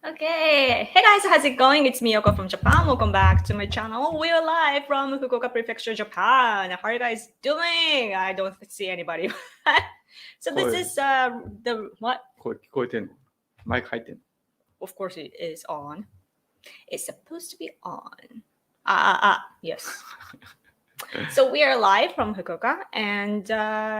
Okay, hey guys, how's it going? It's Miyoko from Japan. Welcome back to my channel. We're live from Fukuoka Prefecture, Japan. How are you guys doing? I don't see anybody. So this is the what? 声聞こえてんの？マイク入ってんの？ Of course it is on. It's supposed to be on. Yes. So we are live from Fukuoka, and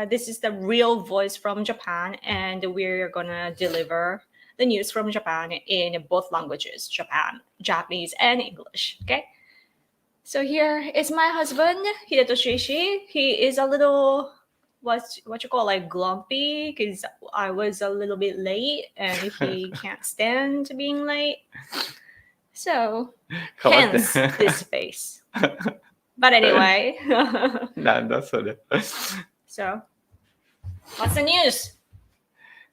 this is the real voice from Japan, and we're gonna deliver the news from Japan in both languages, Japanese, and English. Okay. So here is my husband, Hidetoshi Ishii. He is a little what you call like grumpy because I was a little bit late, and he can't stand being late. So 変わって hence this face. But anyway. なんだそれ。 So, what's the news?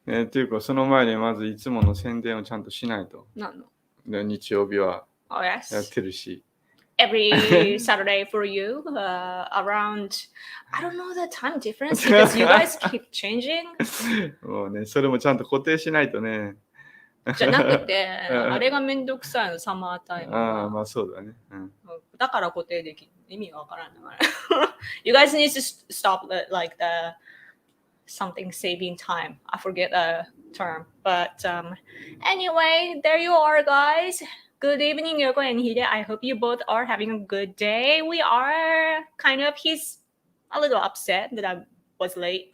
っていうかその前にまずいつもの宣伝をちゃんとしないと。No. で日曜日は Oh, やっ yes. てるし。 Every Saturday for you, around, I don't know the time difference because you guys keep changing. もうね、それもちゃんと固定しないとね。じゃなくて、あれがめんどくさいの、サマータイムが。ああ、まあそうだね。うん、だから固定できる。意味がわからない。You guys need to stop like the something saving time. I forget the term. But anyway, there you are, guys. Good evening, Yoko and Hide. I hope you both are having a good day. We are he's a little upset that I was late.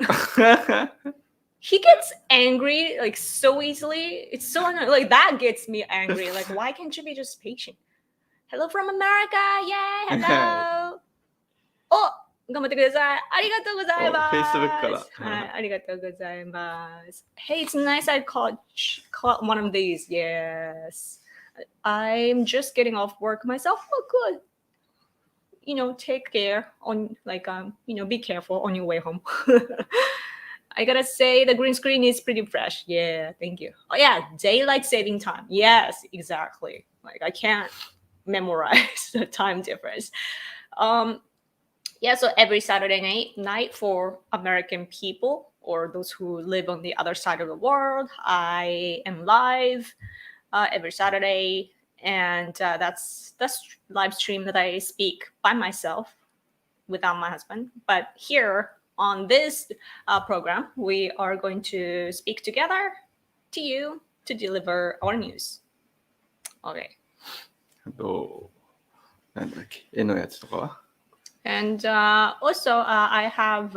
He gets angry like so easily. It's so annoying. Like that gets me angry. Like, why can't you be just patient? Hello from America. Yeah, hello. お、頑張ってください。ありがとうございます。Facebook から。はい、ありがとうございます。Hey, it's nice I caught one of these. Yes. I'm just getting off work myself. Oh, good. You know, take care on be careful on your way home. I gotta say the green screen is pretty fresh. Yeah, thank you. Oh yeah, daylight saving time. Yes, exactly. Like I can't memorize the time difference. Yeah, so every Saturday night for American people or those who live on the other side of the world, I am live every Saturday, and that's live stream that I speak by myself without my husband. But here on this program, we are going to speak together to you to deliver our news. Okay. あと、なんだっけ、絵のやつとかは And also, I have,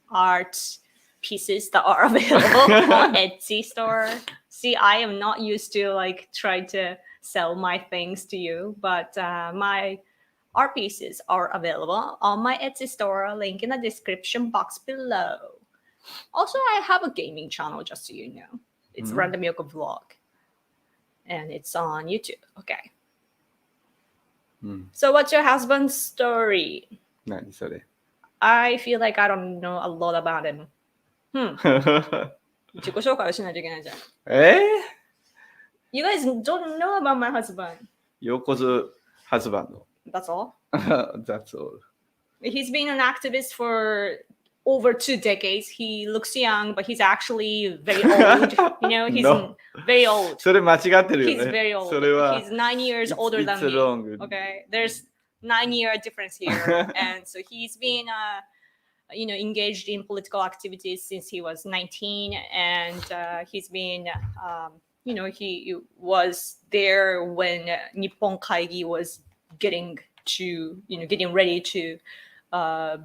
art pieces that are available on Etsy store. See, I am not used to try to sell my things to you, but my art pieces are available on my Etsy store. Link in the description box below. Also, I have a gaming channel, just so you know. It's Random Yoko Vlog, and it's on YouTube. Okay. So what's your husband's story? 何それ I feel like I don't know a lot about him. 自己紹介をしないといけないじゃん。You guys don't know about my husband. 横津ハズバンド That's all. That's all. He's been an activist for over 2 decades. He looks young, but he's actually very old. You know, he's No. very old. それ間違ってるよ He's ね。 very old. それは He's 9 years older than It's me. wrong. Okay, there's 9-year difference here, and so he's been, engaged in political activities since he was 19, and he's been, he was there when Nippon Kaigi was getting ready to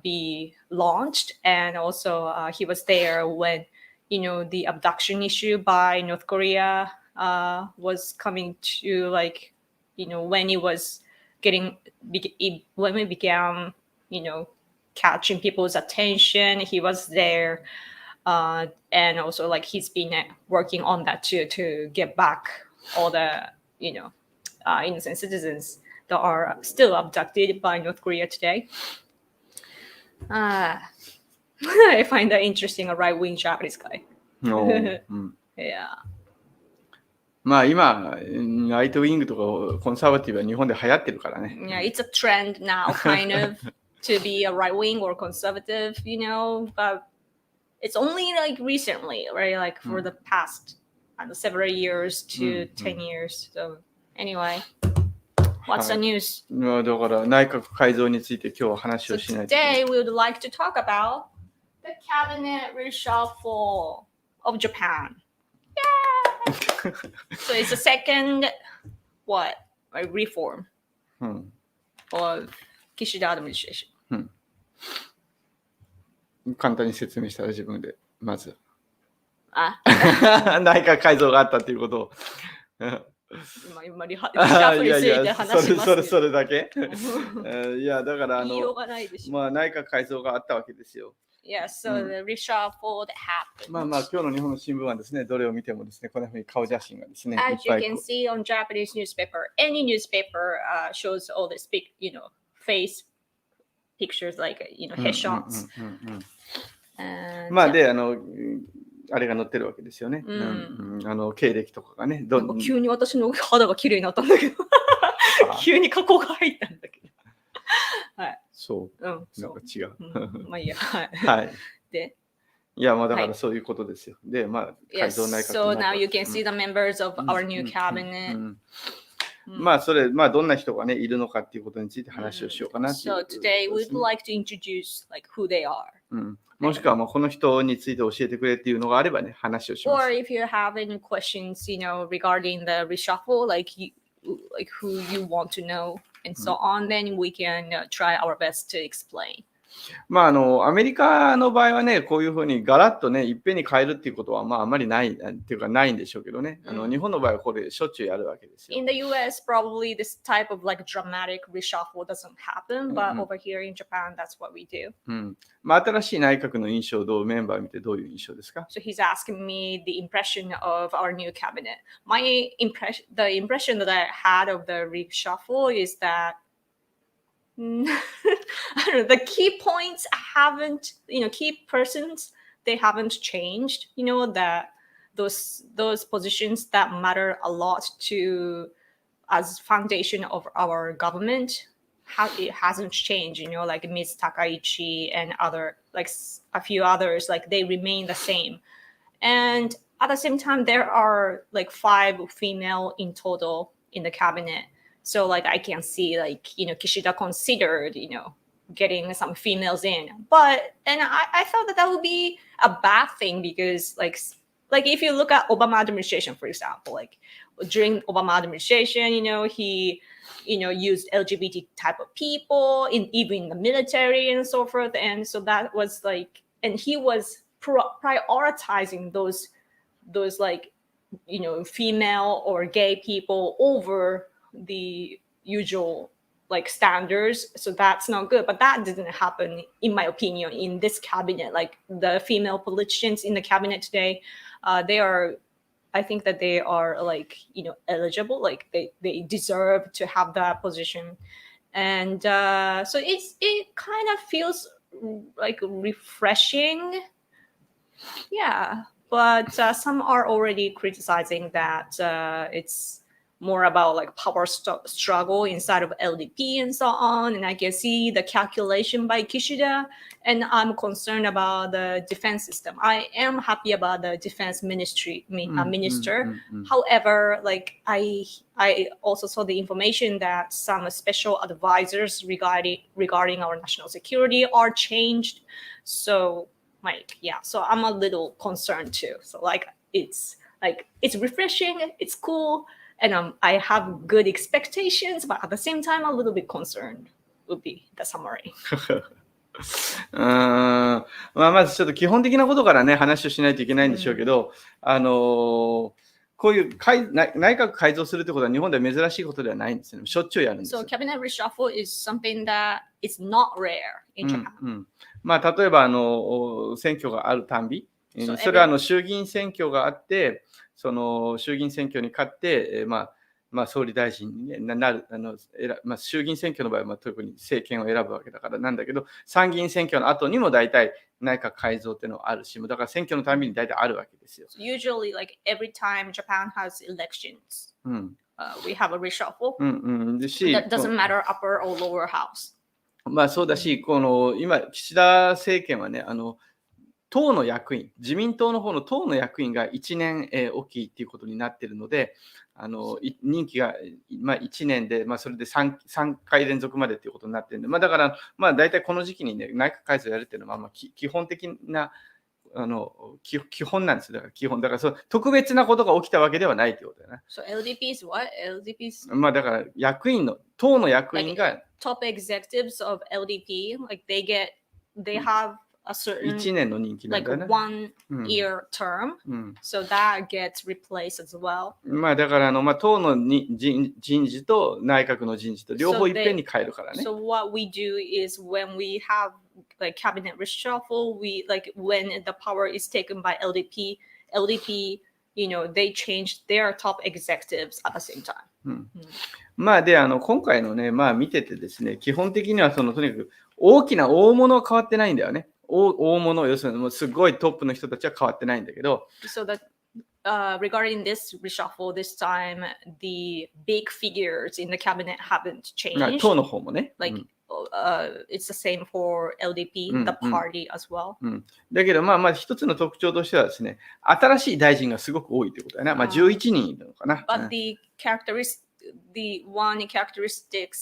be launched, and also he was there when the abduction issue by North Korea was coming to when it was when we began catching people's attention. He was there, and also he's been working on that too, to get back all the innocent citizens that are still abducted by North Korea today. I find that interesting, a right-wing Japanese guy. おーうん Yeah. まあ今、ライトウィングとかコンサバティブは日本で流行ってるからね。Yeah, it's a trend now, kind of, to be a right-wing or conservative, but it's only like recently, right? Like for the past several years to 10 years. So anyway, what's the news? だから内閣改造について今日は話 So をしないといけない。 today we would like to talk about the cabinet reshuffle of Japan. Yeah. So it's the second reform of Kishida administration. 簡単に説明したら自分でまずあ内閣改造があったということを今リシャッフルについて話しますけど。それだけいやだから言いようがないでしょ。まあ内閣改造があったわけですよ。Yeah, so the reshuffle that happened. まあ今日の日本の新聞はですね、どれを見てもですね、こんなふうに顔写真がですね、 As you can see on Japanese newspaper, any newspaper shows all this big, face pictures like, headshots. まあであれが載ってるわけですよね。経歴とかがね。急に私の肌が綺麗になったんだけど。急に加工が入ったんだけど。はい。そう。なんか違う。まあいいや。はい。で、いや、まあだからそういうことですよ。で、まあ改造内閣。So now you can see the members of our new cabinet. まあそれ、まあどんな人がね、いるのかっていうことについて話をしようかな。So today we'd like to introduce like who they are. もしくはこの人について教えてくれっていうのがあればね、話をします。Or if you have any questions, regarding the reshuffle, like who you want to know and so on, then we can try our best to explain. まあアメリカの場合はね、こういうふうにガラッとね、いっぺんに変えるっていうことはまああまりないっていうかないんでしょうけどね。日本の場合はこれしょっちゅうやるわけですよ。In the US, probably this type of like dramatic reshuffle doesn't happen, but over here in Japan, that's what we do. まあ新しい内閣の印象メンバー見てどういう印象ですか？ So he's asking me the impression of our new cabinet. The impression that I had of the reshuffle is that I don't know, the key points haven't, key persons, they haven't changed, that those positions that matter a lot to as foundation of our government, it hasn't changed, like Ms. Takaichi and other, like a few others, like they remain the same. And at the same time, there are like 5 female in total in the cabinet. So like I can see like, Kishida considered, getting some females in. And I thought that would be a bad thing because like if you look at Obama administration, for example, like during Obama administration, he, used LGBT type of people even in the military and so forth. And so that was like, and he was prioritizing those like, female or gay people over the usual like standards. So that's not good, but that didn't happen in my opinion in this cabinet. Like the female politicians in the cabinet today, I think that they are like, eligible, like they deserve to have that position. And so it kind of feels like refreshing. Yeah, but some are already criticizing that it's more about like power struggle inside of LDP and so on. And I can see the calculation by Kishida, and I'm concerned about the defense system. I am happy about the defense minister. However, like I also saw the information that some special advisors regarding our national security are changed. So like, yeah, so I'm a little concerned too. So like it's refreshing, it's cool. And I have good expectations, but at the same time, a little bit concerned would be the summary. まずちょっと基本的なことからね、話をしないといけないんでしょうけど、こういう内閣改造するということは日本では珍しいことではないんですよね。しょっちゅうやるんですよ。So cabinet reshuffle is something that is not rare in Japan. まあ例えば選挙があるたんび、それは衆議院選挙があって、その衆議院選挙に勝って、まあ総理大臣になる衆議院選挙の場合は特に政権を選ぶわけだからなんだけど、参議院選挙の後にも大体内閣改造っていうのはあるし、だから選挙のために大体あるわけですよ。So usually, like every time Japan has elections, we have a reshuffle. That doesn't matter upper or lower house. まあそうだし、今岸田政権はね、党の役員、自民党の方の党の役員が1年おきっていうことになっているので、任期が、1年で、それで 3回連続までっていうことになっているので、だから、大体この時期にね、内閣改造やるっていうのは、基本的な、基本なんですよ。だから基本。だからそう特別なことが起きたわけではないということだよね。So LDP is what? LDP is だから党の役員が top executives of LDP, like they have a certain 1年の任期なんだよね。1 year term, so that gets replaced as well. だから党の人事と内閣の人事と両方いっぺんに変えるからね。So what we do is when we have like cabinet reshuffle, we like when the power is taken by LDP, they change their top executives at the same time. で今回のね、見ててですね、基本的にはとにかく大物は変わってないんだよね。大物、要するにもうすごいトップの人たちは変わってないんだけど。So that regarding this reshuffle this time, the big figures in the cabinet haven't changed. 党の方もね。Like it's the same for LDP, the party as well. だけど一つの特徴としてはですね、新しい大臣がすごく多いということだね。11人いるのかな。But the one characteristic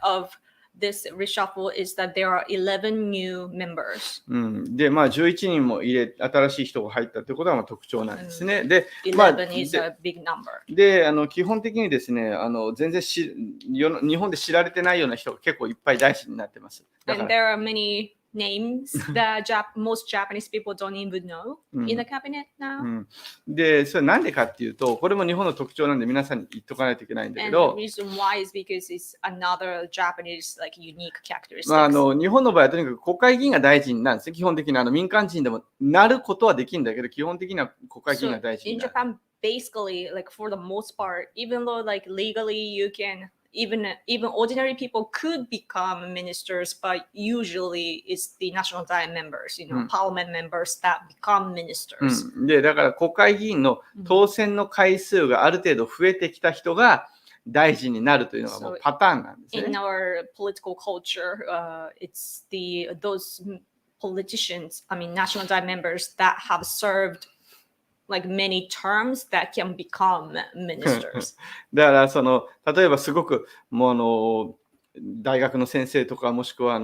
of this reshuffle is that there are 11 new members. で、11人も新しい人が入ったということは特徴なんですね。で、11 is a big number. で、基本的にですね、全然日本で知られてないような人が結構いっぱい大臣になってます。And there are many names that most Japanese people don't even know in the cabinet now. で、それなんでかっていうと、これも日本の特徴なんで皆さんに言っとかないといけないんだけ And ど、 the reason why is because it's another Japanese like unique characteristics. 日本の場合はとにかく国会議員が大臣なんですね。基本的に民間人でもなることはできるんだけど、基本的には国会議員が大臣 In になる。 Japan, basically, like for the most part, even though like legally you can even ordinary people could become ministers, but usually it's the national diet members, parliament members that become ministers. で、だから国会議員の当選の回数がある程度増えてきた人が大臣になるというのがもうパターンなんですね。In our political culture, it's those politicians, national diet members that have served like many terms that can become ministers. だから例えばすごくもう大学の先生とかもしくは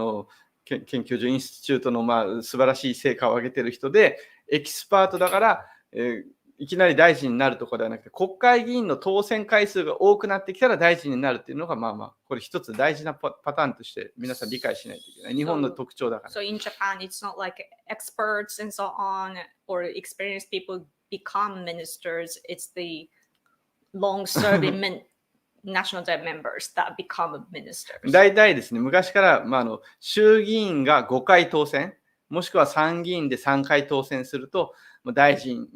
研究所インスティチュートの素晴らしい成果を上げてる人でエキスパートだから、いきなり大臣になるとかではなくて国会議員の当選回数が多くなってきたら大臣になるっていうのがこれ一つ大事なパターンとして皆さん理解しないといけない。日本の特徴だから。So in Japan, it's not like experts and so on or experienced people become ministers. It's the long-serving national diet members that become ministers. 大体ですね、昔から、衆議院が5回当選、もしくは参議院で3回当選すると、大臣っ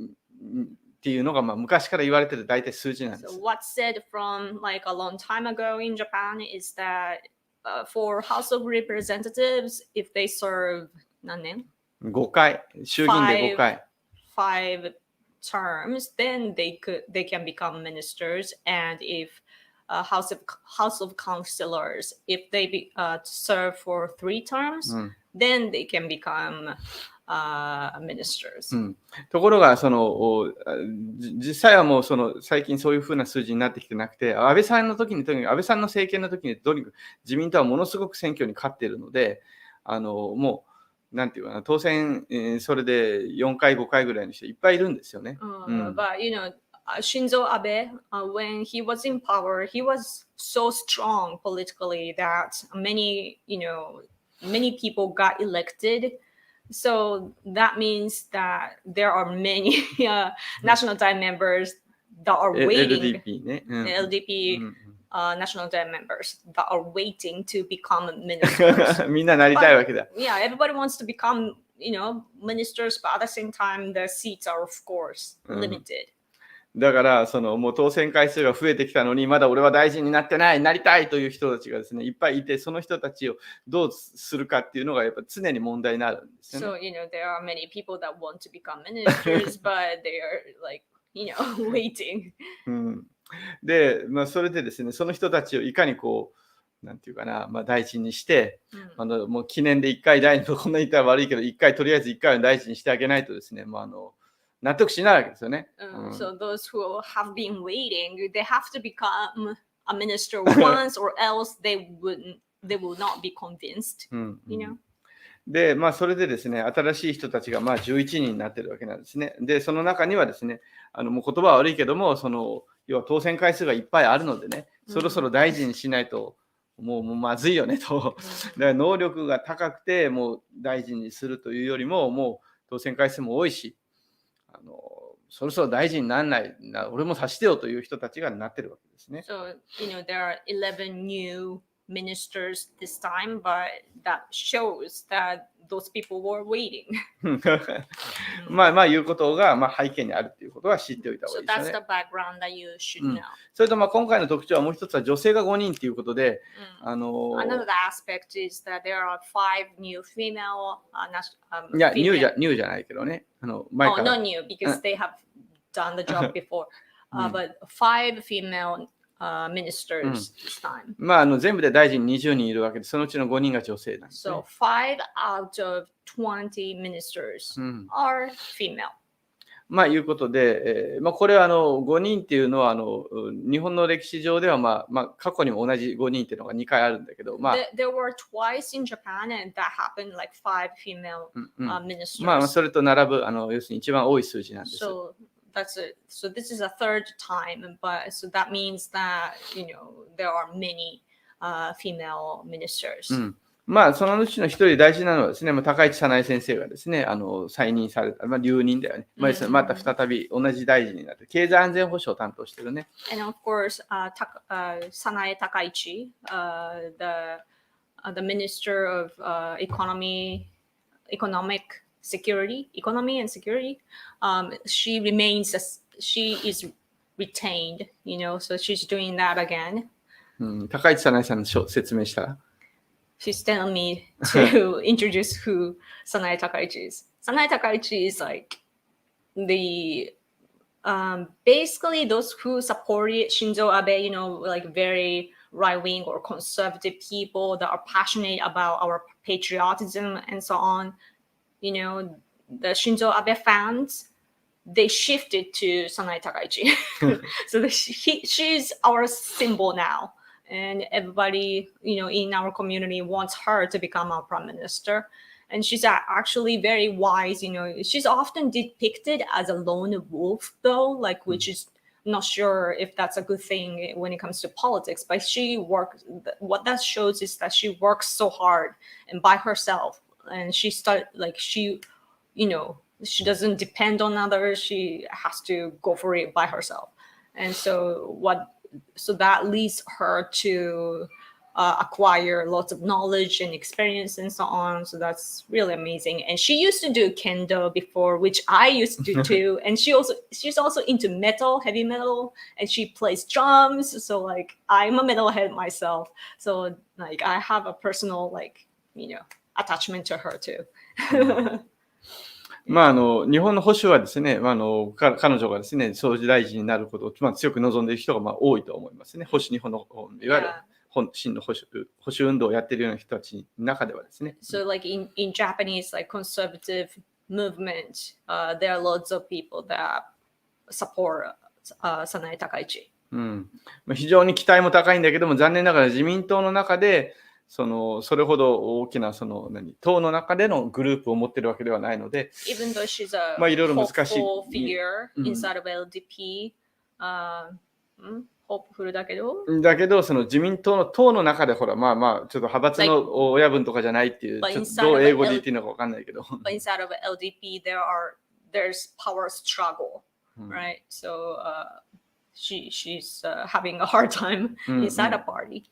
ていうのが昔から言われてる大体数字なんです。So what's said from like a long time ago in Japan is that for House of Representatives, if they serve 何年5回、衆議院で5回。 5 terms, then they can become ministers. And if House of Councilors, if they serve for 3 terms, then they can become ministers. ところが実際はもう最近そういうふうな数字になってきてなくて、安倍さんの政権の時にとにかく自民党はものすごく選挙に勝っているので、もうなんていうかな、当選、それで4回5回ぐらいの人いっぱいいるんですよね。But Shinzo Abe, when he was in power, he was so strong politically that many people got elected. So that means that there are many national diet members that are waiting. LDP ね。LDP national diet members that are waiting to become ministers. みんななりたいわけだ。Yeah, everybody wants to become, ministers, but at the same time, the seats are of course limited. だからもう当選回数が増えてきたのにまだ俺は大臣になってないなりたいという人たちがですねいっぱいいて、その人たちをどうするかっていうのがやっぱ常に問題になるんですよね。So there are many people that want to become ministers, but they are like waiting. で、それでですねその人たちをいかになんていうかな、大臣にして、うんもう記念で1回大臣、こんな言ったら悪いけど、とりあえず1回は大臣にしてあげないとですね、納得しないわけですよね。So those who have been waiting, they have to become a minister once, or else they will not be convinced. You know. で、それでですね、新しい人たちが11人になってるわけなんですね。で、その中にはですね、もう言葉は悪いけども、要は当選回数がいっぱいあるのでね、そろそろ大臣にしないと、もうまずいよねと。だから能力が高くて、もう大臣にするというよりも、もう当選回数も多いし、そろそろ大臣にならないな、俺もさしてよという人たちがなってるわけですね。So, there are 11 new ministers this time, but that shows that those people were waiting. いうことが、背景にあるということは知っておいた方がい So いですよ that's ね。 the background that you should know. それと今回の特徴はもう一つは女性が5人ということで、Another aspect is that there are 5 new female. いや、 female. ニューじゃないけどね。前 Oh, から not new because they have done the job before. But 5 female ministers this time. 全部で大臣20人いるわけで、そのうちの5人が女性なんです、ね。So 5 out of 20 ministers are female. いうことで、これは5人っていうのは日本の歴史上では過去にも同じ5人っていうのが2回あるんだけど、There were twice in Japan, and that happened like 5 female ministers. それと並ぶ要するに一番多い数字なんです。So that's it. So this is a third time, but so that means that there are many female ministers. そのうちの一人大事なのはですね、高市早苗先生がですね、再任された、留任だよね。また再び同じ大臣になって、経済安全保障を担当してるね。And of course, Sanae Takaichi, the Minister of Economy and Security, she is retained, so she's doing that again. 高市早苗さんの説明したら。She's telling me to introduce who Sanae Takaichi is. Sanae Takaichi is like the basically those who supported Shinzo Abe, like very right-wing or conservative people that are passionate about our patriotism and so on. The Shinzo Abe fans, they shifted to Sanae Takaichi. So she's our symbol now. And everybody, in our community wants her to become our prime minister. And she's actually very wise. She's often depicted as a lone wolf, though, which is not sure if that's a good thing when it comes to politics. But what that shows is that she works so hard and by herself. And she doesn't depend on others. She has to go for it by herself. And so that leads her to acquire lots of knowledge and experience and so on. So that's really amazing. And she used to do kendo before, which I used to do too. And she's also into heavy metal, and she plays drums. So I'm a metalhead myself. So I have a personal attachment to her too. 日本の保守はですね、彼女がですね、総理大臣になることを、強く望んでいる人が多いと思いますね。日本のいわゆる真の保守運動をやっているような人たちの中ではですね。So in Japanese conservative movement, there are lots of people that support Sanae Takaichi. 非常に期待も高いんだけども、残念ながら自民党の中でそれほど大きな党の中でのグループを持っているわけではないので、Even though she's a いろいろ難しい。hopeful figure inside of LDP, hopeful だけど、その自民党の党の中でちょっと派閥の親分とかじゃないっていう、どう英語で言っていいのか分かんないけど。But inside of LDP, there's power struggle, right? So she's having a hard time inside a party.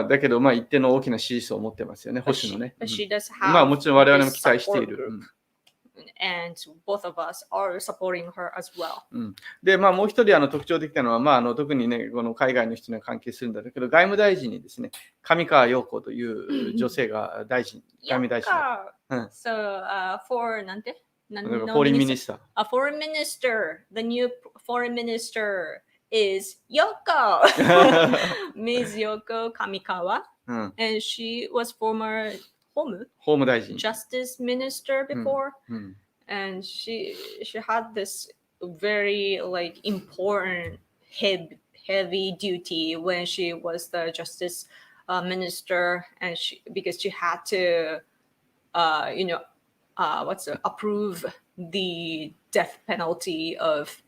だけど一定の大きな支持層を持ってますよね、保守のね。But she does have もちろん我々も期待している。And both of us are supporting her as well. で、もう一人特徴的なのは、特にね、この海外の人には関係するんだけど、外務大臣にですね、上川陽子という女性が外務大臣。So, for なんてforeign minister. A foreign minister, the new foreign minister is Yoko, Ms. Yoko Kamikawa, うん、 and she was former 法務大臣。 justice minister before, うん、 and she had this very like important heavy duty when she was the justice minister, and because she had to approve the death penalty of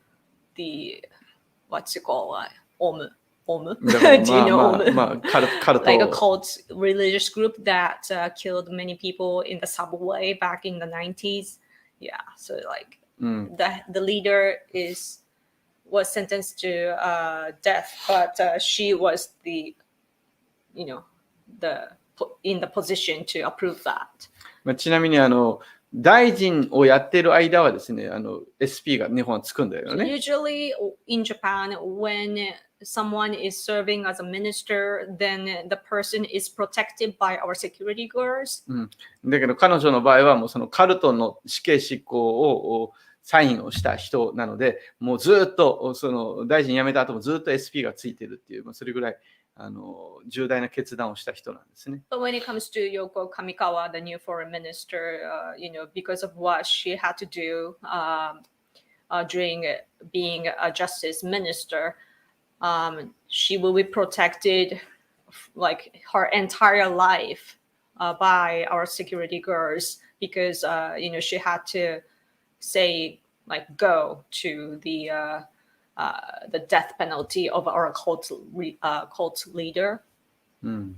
the what's it called, Om. だから Do you know まあ Om? まあカルト Like a cult religious group that killed many people in the subway back in the 90s. Yeah, so like うん、 the leader was sentenced to death, but she was the in the position to approve that. まあ、ちなみに大臣をやっている間はですね、SP が日本はつくんだよ So ね。 usually in Japan, when someone is serving as a minister, then the person is protected by our security guards. うん、だけど彼女の場合はもうそのカルトの死刑執行をサインをした人なので、もうずっとその大臣辞めた後もずっと SP がついてるっていう、それぐらい重大な決断をした人なんですね。But when it comes to Yoko Kamikawa, the new foreign minister, because of what she had to do during being a justice minister, she will be protected like her entire life by our security guards because she had to say like go to the death penalty of our cult leader. うん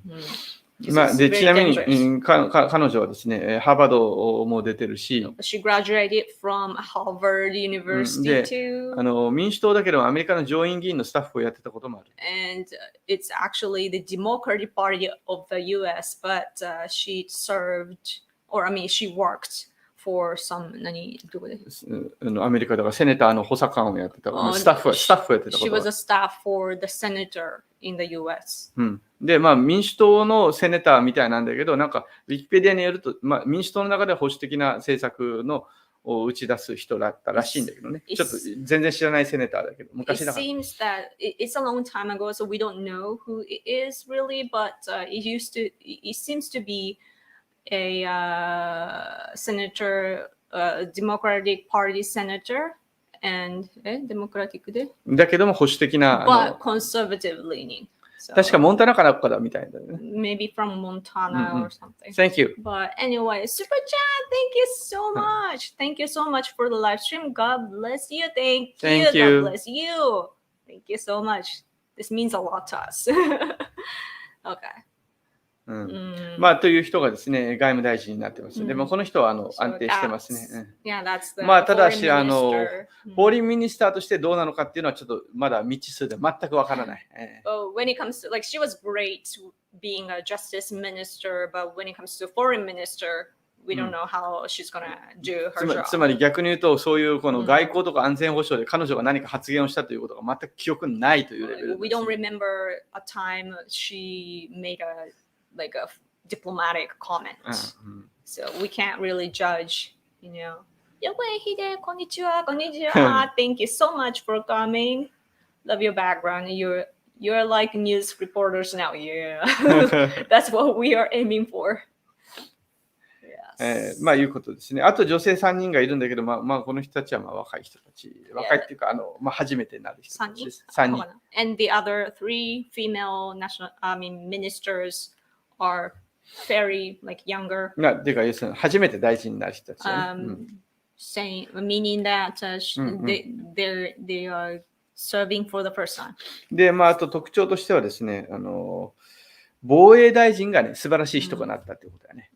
This まあ、 is で very ちなみに、 dangerous. 彼女はですね、ハーバードも出てるし、 She graduated from Harvard University で too, 民主党だけどアメリカの上院議員のスタッフをやってたこともある。 and it's actually the Democratic Party of the U.S. But she served, or I mean, she worked for some どこでアメリカだからセネターの補佐官をやってた、スタッフをやってたこ She と was が a staff for the senator in the U.S. うん、で、まあ、民主党のセネターみたいなんだけど、なんか、ウィキペディアによると、まあ、民主党の中では保守的な政策を打ち出す人だったらしいんだけどね。ちょっと全然知らないセネターだけど、 It 昔だから。 seems that it's a long time ago, so we don't know who it is really, but it seems to be a senator, Democratic Party senator, and Democratic でだけども保守的な、 but conservative leaning. So 確かモンタナかなんかだみたいだよね。 maybe from Montana or something. Thank you. But anyway, Super Chat, thank you so much. Thank you so much for the live stream. God bless you. Thank Thank you. you. God bless you. Thank you so much. This means a lot to us. Okay. うん Mm. まあ、という人がですね、外務大臣になってます。でも、この人はSo 安定してますね。 Yeah, that's the まあ、ただ foreign し、 minister. フォーリンミニスターとしてどうなのかっていうのは、ちょっとまだ未知数で全くわからない。Oh, when it comes to like she was great being a justice minister, but when it comes to foreign minister, we don't know how she's gonna do her つ job. まり逆に言うと、そういうこの外交とか安全保障で彼女が何か発言をしたということが全く記憶にないというレベルです。 We don't remember a time she made a diplomatic comment. うん So we can't really judge, Yoko Hide, konnichiwa, konnichiwa. Thank you so much for coming. Love your background. You're like news reporters now. Yeah. That's what we are aiming for. Yes. まあいうことですね。あと女性3人がいるんだけど、まあこの人たちはまあ若い人たち。若いっていうか、まあ初めてなる人たちです。3人。And the other 3 female ministers are very like younger. っていうか、要するに初めて大臣になる人たち、ね。Saying meaning that they are serving for the first time. で、まああと特徴としてはですね、防衛大臣がね、素晴らしい人がなったっていうことだね。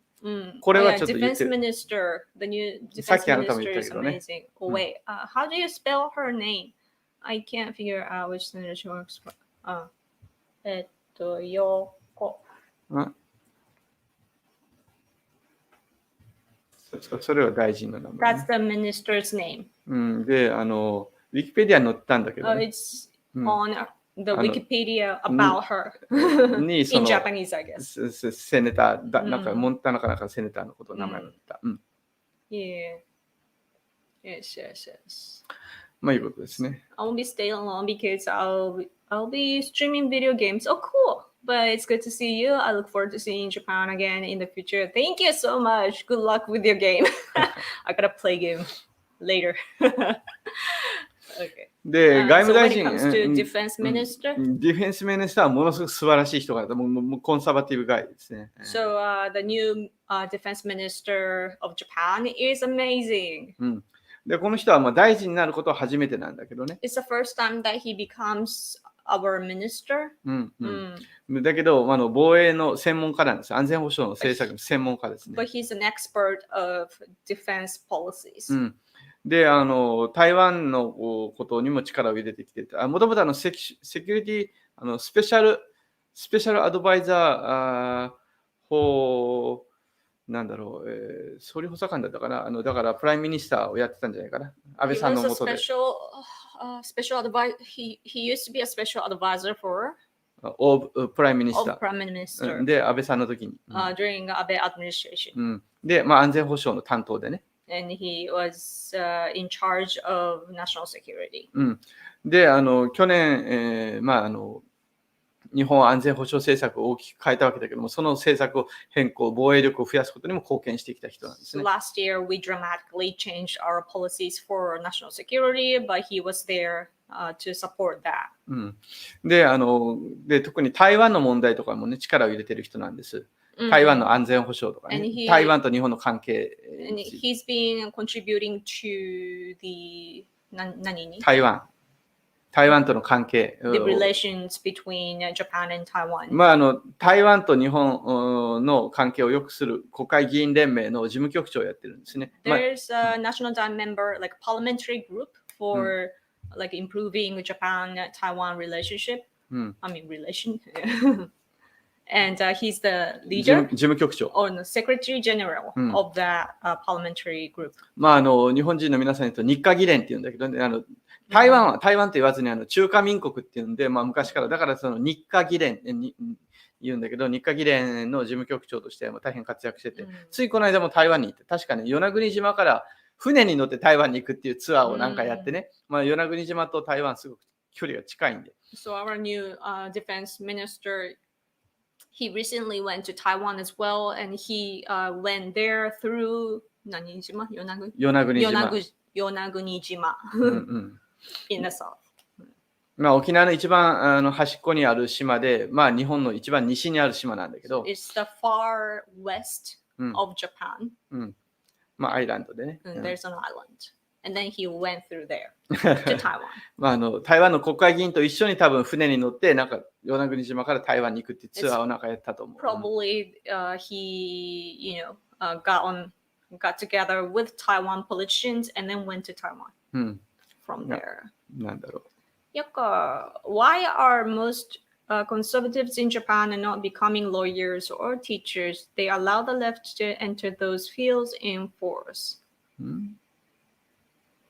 これはちょっと言ってる。 Defense minister, the new defense minister is amazing. Oh wait, how do you spell her name? I can't figure out which senator she works for. Yoko. それは大臣の名前、ね。 That's the minister's name. で、ウィキペディアに載ったんだけど、ね。It's on the Wikipedia about her in Japanese, I guess. セネターだ、なんかモンタナかなんかセネターのことを名前を言った。Yeah. Yes. まあいうことですね。I won't be staying alone because I'll be streaming video games. Oh, cool. But it's good to see you. I look forward to seeing Japan again in the future. Thank you so much. Good luck with your game. I gotta play game later. Okay. で、外 So 務 when 大 it 臣、comes to defense minister, ディフェンスミニスターはものすごく素晴らしい人が、もうコンサバティブガイですね。so the new defense minister of Japan is amazing. で、この人はまあ大臣になることは初めてなんだけどね。It's the first time that he becomes our minister. だけど、防衛の専門家なんです。安全保障の政策の専門家ですね。But he's an expert of defense policies. で、台湾のことにも力を入れてきていた。もともとセキュリティ、スペシャルアドバイザー法、なんだろう、総理補佐官だったかな。だからプライムミニスターをやってたんじゃないかな。安倍さんのもとで。Special advisor. He used to be a special advisor for Prime Minister. Prime Minister. で、安倍さんの時に。During Abe administration. で、安全保障の担当でね。And he was in charge of national security. で、去年、日本は安全保障政策を大きく変えたわけだけども、その政策を変更、防衛力を増やすことにも貢献してきた人なんですね。So last year, we dramatically changed our policies for national security, but he was there to support that. で、特に台湾の問題とかもね、力を入れてる人なんです。台湾の安全保障とかね、台湾と日本の関係。And he's been contributing to the 台湾との関係。The relations between Japan and Taiwan. 台湾と日本の関係を良くする国会議員連盟の事務局長をやってるんですね。There's a national member, like parliamentary group for like improving Japan-Taiwan relationship. I mean relation. And he's the leader 事務局長 or the secretary general of that parliamentary group. 日本人の皆さんに言うと日華議連っていうんだけどね、台湾と言わずに中華民国っていうんで、昔からだからその日華議連に言うんだけど、日華議連の事務局長として大変活躍してて、ついこの間も台湾に行って、確かに与那国島から船に乗って台湾に行くっていうツアーをなんかやってね、与那国島と台湾すごく距離が近いんで。So our new defense minister, he recently went to Taiwan as well, and he went there through 何島？与那国島in the south. 沖縄の一番端っこにある島で、日本の一番西にある島なんだけど、It's the far west of Japan. アイランドでね。There's an island. And then he went through there to Taiwan. 台湾の国会議員と一緒に多分船に乗って、なんか与那国島から台湾に行くっていうツアーをなんかやったと思う。Probably he, got together with Taiwan politicians and then went to Taiwan from there. なんだろう。Why are most conservatives in Japan not becoming lawyers or teachers? They allow the left to enter those fields in force.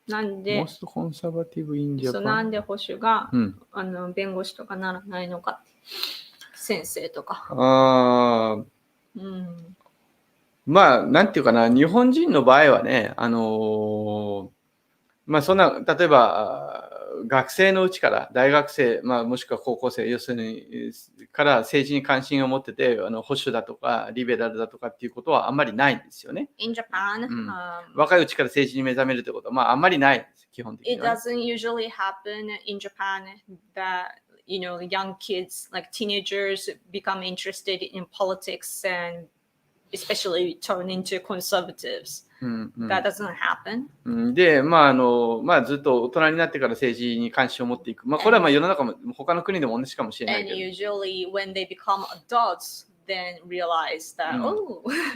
なんで Most conservative in Japan. なんで保守が、弁護士とかならないのか、先生とか。なんていうかな、日本人の場合はね、そんな、例えば、学生のうちから、大学生、もしくは高校生、要するに、から政治に関心を持ってて、保守だとか、リベラルだとかっていうことはあんまりないんですよね。In Japan, 若いうちから政治に目覚めるってことは、あんまりないんです、基本的には。It doesn't usually happen in Japan that, young kids, like teenagers, become interested in politics and especially turn into conservatives. That doesn't happen. で、ずっと大人になってから政治に関心を持っていく。これは世の中も他の国でも同じかもしれないけど。And usually when they become adults, then realize that,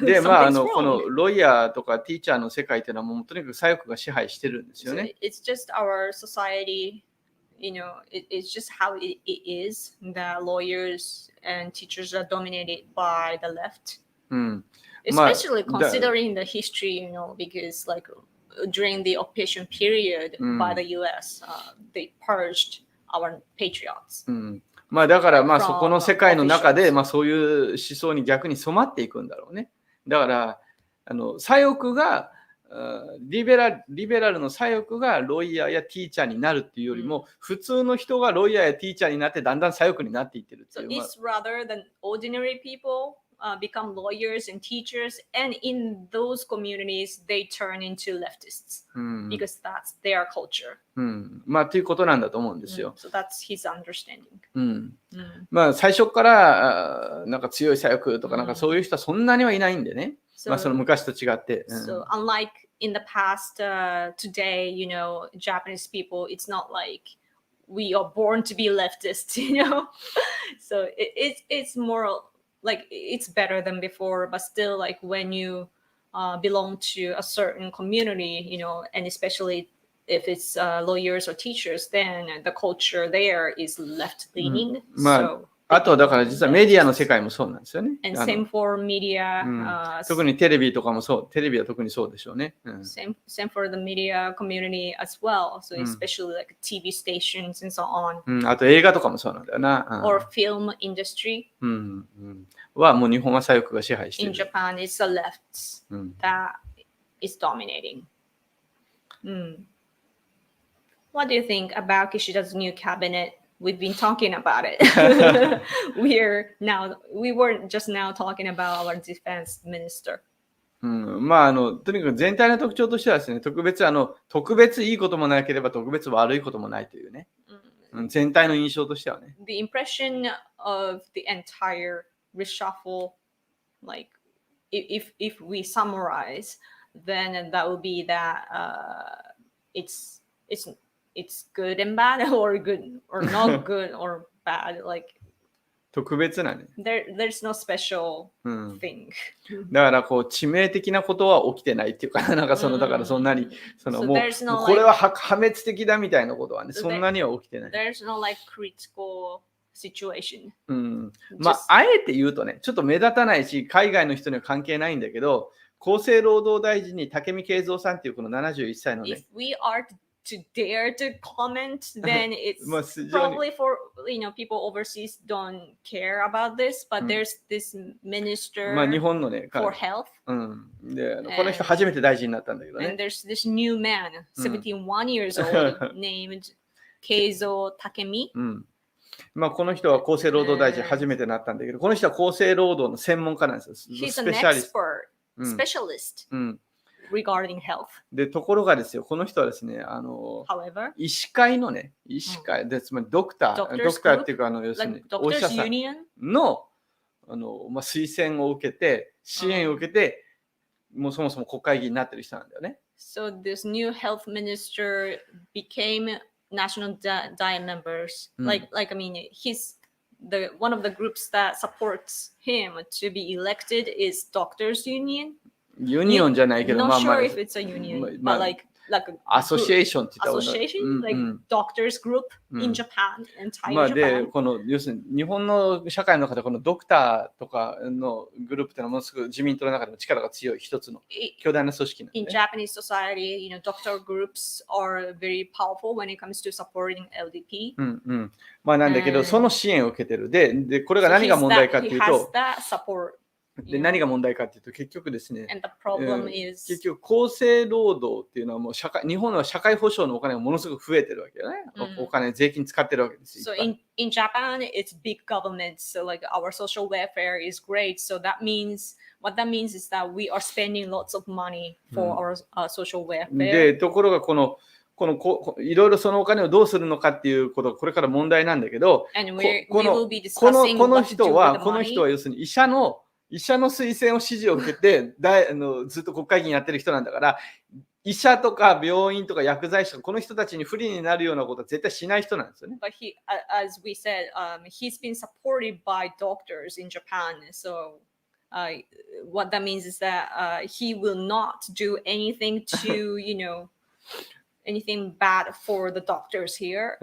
で、something's wrong. このロイヤーとかティーチャーの世界っていうのはもうとにかく左翼が支配してるんですよね。So it's just our society, it's just how it is that lawyers and teachers are dominated by the left. Especially considering the history, because like during the occupation period by the US, they purged our patriots. だからそこの世界の中でそういう思想に逆に染まっていくんだろうね。だから左翼がリベラルの左翼がロイヤーやティーチャーになるっていうよりも、普通の人がロイヤーやティーチャーになってだんだん左翼になっていってるってい So う。it's rather than ordinary people become lawyers and teachers, and in those communities they turn into leftists because that's their culture. まあということなんだと思うんですよ。So that's his understanding. まあ最初からなんか強い左翼とかなんかそういう人はそんなにはいないんでね。まあその昔と違って。So unlike in the past, today, you know, Japanese people, it's not like we are born to be leftists, you know. So it's more like it's better than before, but still, like when you belong to a certain community, you know, and especially if it's lawyers or teachers, then the culture there is left leaning. あとはだから実はメディアの世界もそうなんですよね。And same for media. 特にテレビとかもそう。テレビは特にそうでしょうね。Same for the media community as well. So especially like TV stations and so on. あと映画とかもそうなんだよな。Or film industry. はもう日本は左翼が支配している。In Japan, it's the left that is dominating. What do you think about Kishida's new cabinet? We've been talking about it. We were just now talking about our defense minister. まあとにかく全体の特徴としてはですね、特別いいこともなければ特別悪いこともないというね。全体の印象としてはね。The impression of the entire reshuffle, like if we summarize, then that would be that it's good and bad, or good or not good or bad. Like 特別なね。There's no special thing. だからこう致命的なことは起きてないっていうか、なんかだからそんなにもうこれは破滅的だみたいなことはね、そんなには起きてない。There's no like critical situation. まああえて言うとね、ちょっと目立たないし、海外の人には関係ないんだけど、厚生労働大臣に武見敬三さんっていうこの71歳のね。If we are to dare to comment, then it's probably for people overseas don't care about this, but there's this minister 日本のね for health. でこの人初めて大臣になったんだけどね。And there's this new man, 71 years old, named Keizo Takemi. まあこの人は厚生労働大臣初めてなったんだけど、この人は厚生労働の専門家なんですよ。He's an expert, specialist. Regarding health. で、ところがですよ、この人はですね、However, 医師会のね、でつまりドクターっていうか、要するにお医者さんの、推薦を受けて、支援を受けて、もうそもそも国会議員になってる人なんだよね。So this new health minister became national Diet members. Like I mean, one of the groups that supports him to be elected is Doctors Union. ユニオンじゃないけど、Not sure if it's a union, but likeアソシエーションって言った方がいい。Association, like doctors group in Japan, entire Japan. で、要するに日本の社会の中でこのドクターとかのグループっていうのはものすごく自民党の中でも力が強い一つの巨大な組織なんで、In Japanese society, doctor groups are very powerful when it comes to supporting LDP. まあなんだけど、その支援を受けてる。で、これが何が問題かっていうと、で何が問題かっていうと結局ですね、結局厚生労働っていうのはもう日本は社会保障のお金がものすごく増えてるわけよね。お金税金使ってるわけですよ。So in Japan, it's big government, so like our social welfare is great. So what that means is that we are spending lots of money for our social welfare. で、ところがいろいろそのお金をどうするのかっていうことがこれから問題なんだけど、この人は要するに医者の推薦を指示を受けてずっと国会議員やってる人なんだから、医者とか病院とか薬剤師とかこの人たちに不利になるようなことは絶対しない人なんですよね。But as we said, he's been supported by doctors in Japan. So what that means is that he will not do anything to, anything bad for the doctors here.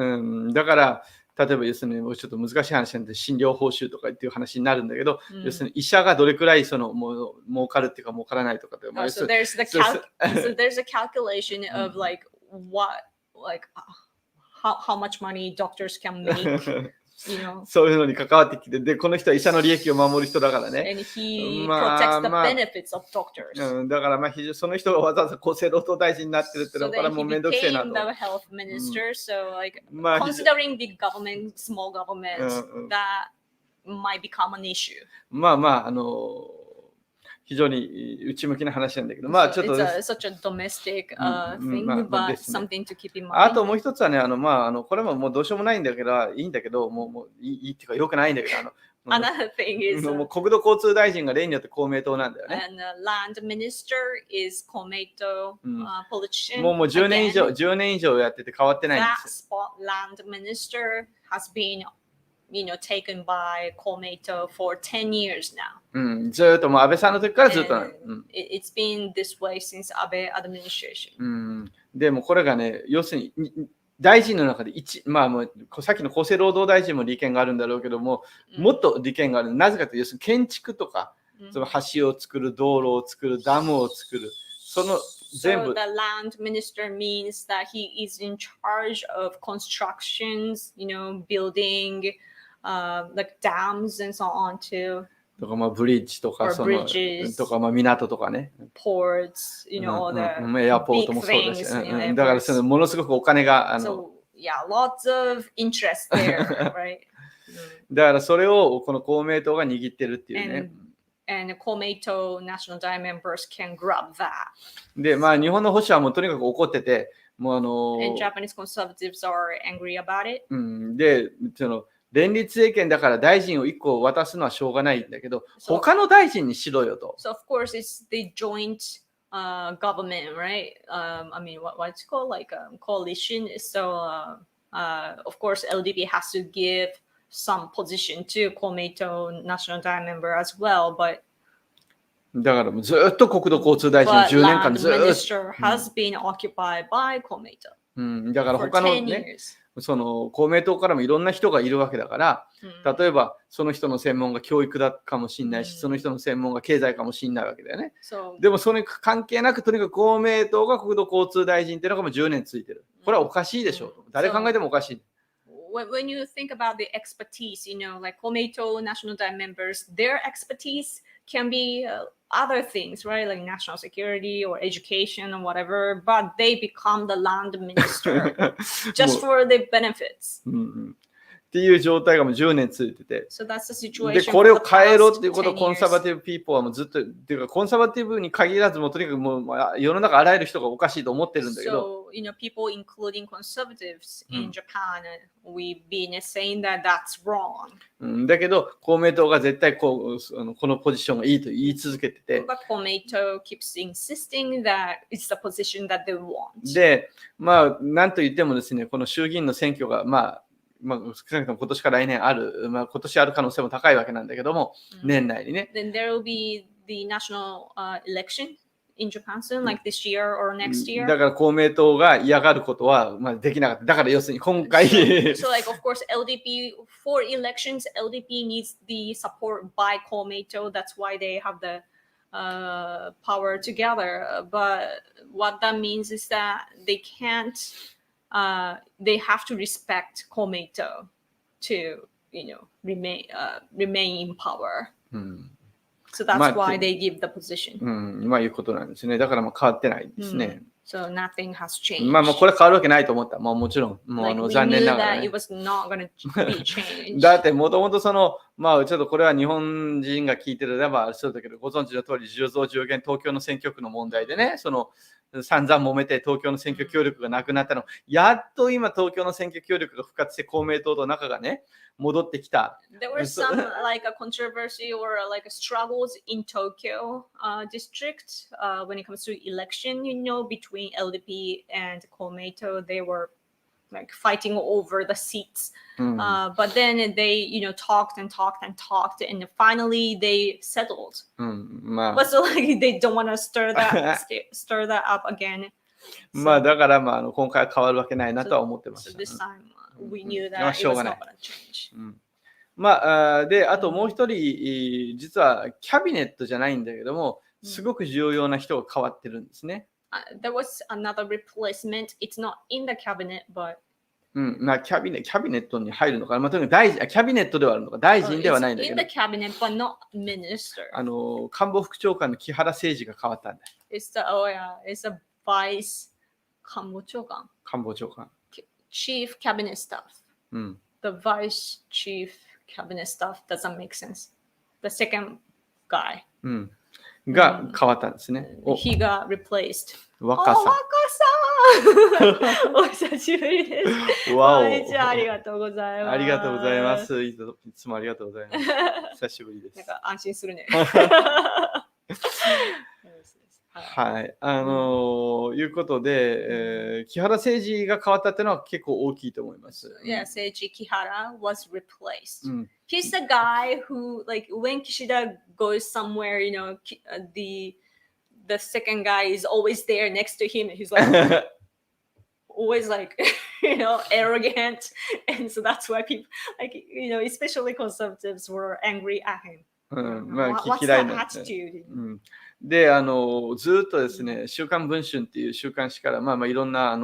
だから例えば要するにもうちょっと難しい話なんで診療報酬とかっていう話になるんだけど、要するに医者がどれくらい儲かるっていうか儲からないとかって、So there's a calculation of like how much money doctors can make そういうのに関わってきて、で、この人は医者の利益を守る人だからね。and he ま protects あ the まあ benefits of doctors. だからまあその人がわざわざ厚生労働大臣になってるっての So はこれは then も he うめんどくせえな became と。 the health minister. So like まあ considering big government, small governments, that might become an issue. まあまあ非常に内向きな話なんだけど、まあ So ちょっと it's such a domestic thing, まあ but ですね。 something to keep in あ mind. ともう一つはね、まあこれももうどうしようもないんだけど、いいんだけど、もういいっていうかよくないんだけど、Another thing is もう国土交通大臣が例によって公明党なんだよね。 and land minister is Komeito politician. もう10年以上、 Again, 10年以上やってて変わってないんで that すよ。 spot land minister has been taken by Komeito for 10 years now. ずーっともう安倍さんの時からずっとなの。 And it's been this way since Abe administration. でもこれがね、要するに大臣の中でまあもうさっきの厚生労働大臣も利権があるんだろうけども、もっと利権がある。なぜかというと、要するに建築とか、その橋を作る、道路を作る、ダムを作る、その全部。 So the land minister means that he is in charge of constructions, building like dams and so on too. とかまあブリッジとかそのとかまあ港とかね。Ports, all the エアポートもそうだし、 things, だからそのものすごくお金がSo yeah, lots of interest there, right? だからそれをこの公明党が握ってるっていうね。And Komeito national Dai members can grab that. で、まあ日本の保守はもうとにかく怒ってて、もうAnd Japanese conservatives are angry about it. で、その連立政権だから大臣を1個渡すのはしょうがないんだけど、他の大臣にしろよと。So of course it's the joint government, right? I mean, what's it called? Like coalition. So of course LDP has to give some position to Komeito national Dai member as well, but だからもうずっと国土交通大臣を10年間 land ずっと。 minister has been occupied by Komeito だから for 他の 10ね、 years. その公明党からもいろんな人がいるわけだから、例えばその人の専門が教育だかもしれないし、その人の専門が経済かもしれないわけだよね。でもそれ関係なく、とにかく公明党が国土交通大臣っていうのがもう10年ついてる。これはおかしいでしょう。誰考えてもおかしい。When you think about the expertise, like Komeito national Dai members, their expertise can be other things, right? Like national security or education or whatever, but they become the land minister just for the benefits. っていう状態がもう10年ついてて、 So that's the situation でこれを変えろっていう for こと the を past 10コンサバ years. ティブピーポーはもうずっと、っていうかコンサバティブに限らずもうとにかくもう世の中あらゆる人がおかしいと思ってるんだけど、 So, people, including conservatives in Japan, we've been saying that that's wrong. だけど公明党が絶対このポジションがいいと言い続けてて、 But Komeito keeps insisting that it's the position that they want. で、まあなんと言ってもですね、この衆議院の選挙がまあ少なくとも今年から来年ある、今年ある可能性も高いわけなんだけども、年内にね。 Then there will be the national election in Japan soon, like this year or next year. だから公明党が嫌がることはまあできなかった。だから要するに今回 So like of course LDP for elections, LDP needs the support by Komeito. That's why they have the power together. But what that means is that they can't. They have to respect Komeito to, remain in power. So that's why they give the position. まあいうことなんですね。だからまあ変わってないですね。So nothing has changed. まあこれ変わるわけないと思った。まあもちろん、もう Like, we 残念 knew ながら、 that ね。it was not going to be changed. だってもともとまあちょっとこれは日本人が聞いてるればそうだけど、ご存知の通り10増10減東京の選挙区の問題でね、散々揉めて東京の選挙協力がなくなったの。やっと今東京の選挙協力が復活して公明党と仲がね、戻ってきた。There were some like a controversy or like struggles in Tokyo district when it comes to election, between LDP and Komeito. They were like fighting over the seats. But then they, talked and talked and talked, and finally they settled. But so like they don't want to stir that up again. まあだからまあ今回は変わるわけないなとは思ってまし So た。 this time we knew that it was not going to change. まあであともう一人実はキャビネットじゃないんだけども、すごく重要な人が変わってるんですね。There was another replacement. It's not in the cabinet, but キャビネットに入るのかな、とにかくキャビネットではあるのか、大臣ではないんだけ in ど the、cabinet, but not minister. 官房副長官の木原誠二が変わったんだ。It's the it's a vice 官房長官。官房長官。Chief cabinet staff. うん。The vice chief cabinet staff doesn't make sense. The second guy. うん。が変わったんですね。He got replaced. 若さん。若さんお久しぶりです。わお。こんにちは、ありがとうございます。ありがとうございます。いつもありがとうございます。久しぶりです。なんか安心するね。はい。いうことで、木原誠二が変わったっていうのは結構大きいと思います。Yeah, Seiji Kihara was replaced. He's the guy who, like, when Kishida goes somewhere, you know, the second guy is always there next to him. And he's like, always like, you know, arrogant. And so that's why people, like, you know, especially conservatives were angry at him. まあ、What's 嫌い that な。attitude? で、ずっとですね、週刊文春っていう週刊誌から、いろんな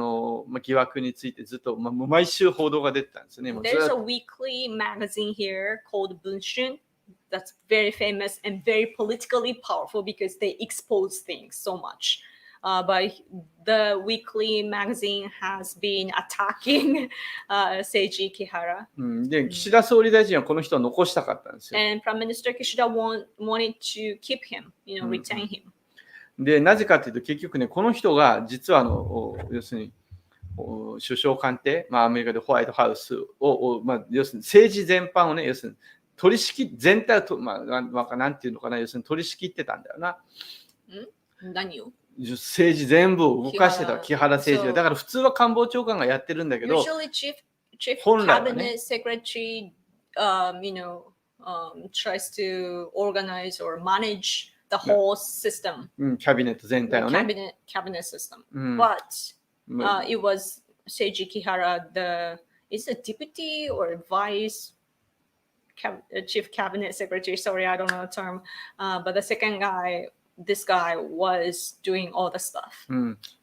疑惑についてずっと、毎週報道が出てたんですね。There's a weekly magazine here called Bunshun that's very famous and very politically powerful because they expose things so much. But the weekly magazine has been attacking Seiji Kihara. で、岸田総理大臣はこの人を残したかったんですよ。And Prime Minister Kishida wanted to keep him, you know, retain him. で、なぜかというと、結局ね、この人が実は要するに首相官邸、アメリカでホワイトハウスを、要するに政治全般をね、要するに取り仕切全体をなんていうのかな、要するに取り仕切ってたんだよな。何を政治全部を動かしてた木原誠二が。だから普通は官房長官がやってるんだけど、Usually chief cabinet secretary, you know, tries to organize or manage the whole system. キャビネット全体をね。Cabinet system. But it was Seiji Kihara, is it deputy or vice chief cabinet secretary? Sorry, I don't know the term. But the second guy, this guy was doing all the stuff.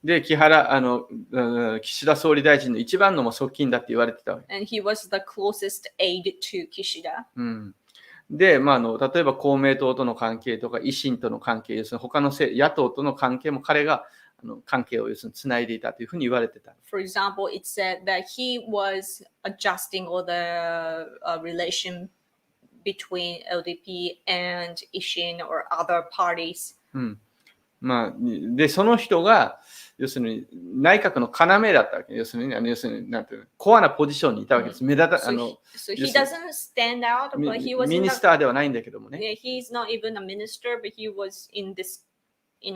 で、岸田総理大臣の一番の側近だって言われてたわけ。And he was the closest aide to Kishida. で、例えば公明党との関係とか維新との関係、要するに他の野党との関係も彼が関係を要するにつないでいたというふうに言われてた。For example, it said that he was adjusting all the relation between LDP and Ishin or other parties. で、その人が要するに内閣の要だったわけ。要するになんていうの、コアなポジションにいたわけです。目立たSo he doesn't stand out, but he was ミニスターではないんだけどもね。Yeah, he's not even a minister, but he was in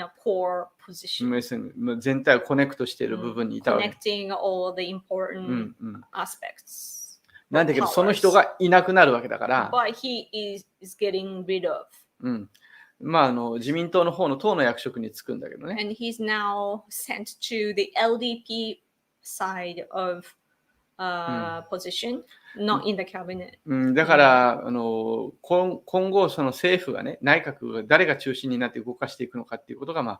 a core position. 全体をコネクトしている部分にいたわけ。Connecting all the important aspects. なんだけど、その人がいなくなるわけだから。But he is getting rid of. 自民党の方の党の役職に就くんだけどね。And he's now sent to the LDP side of position, not in the cabinet. だから、今後、その政府がね、内閣が誰が中心になって動かしていくのかっていうことが、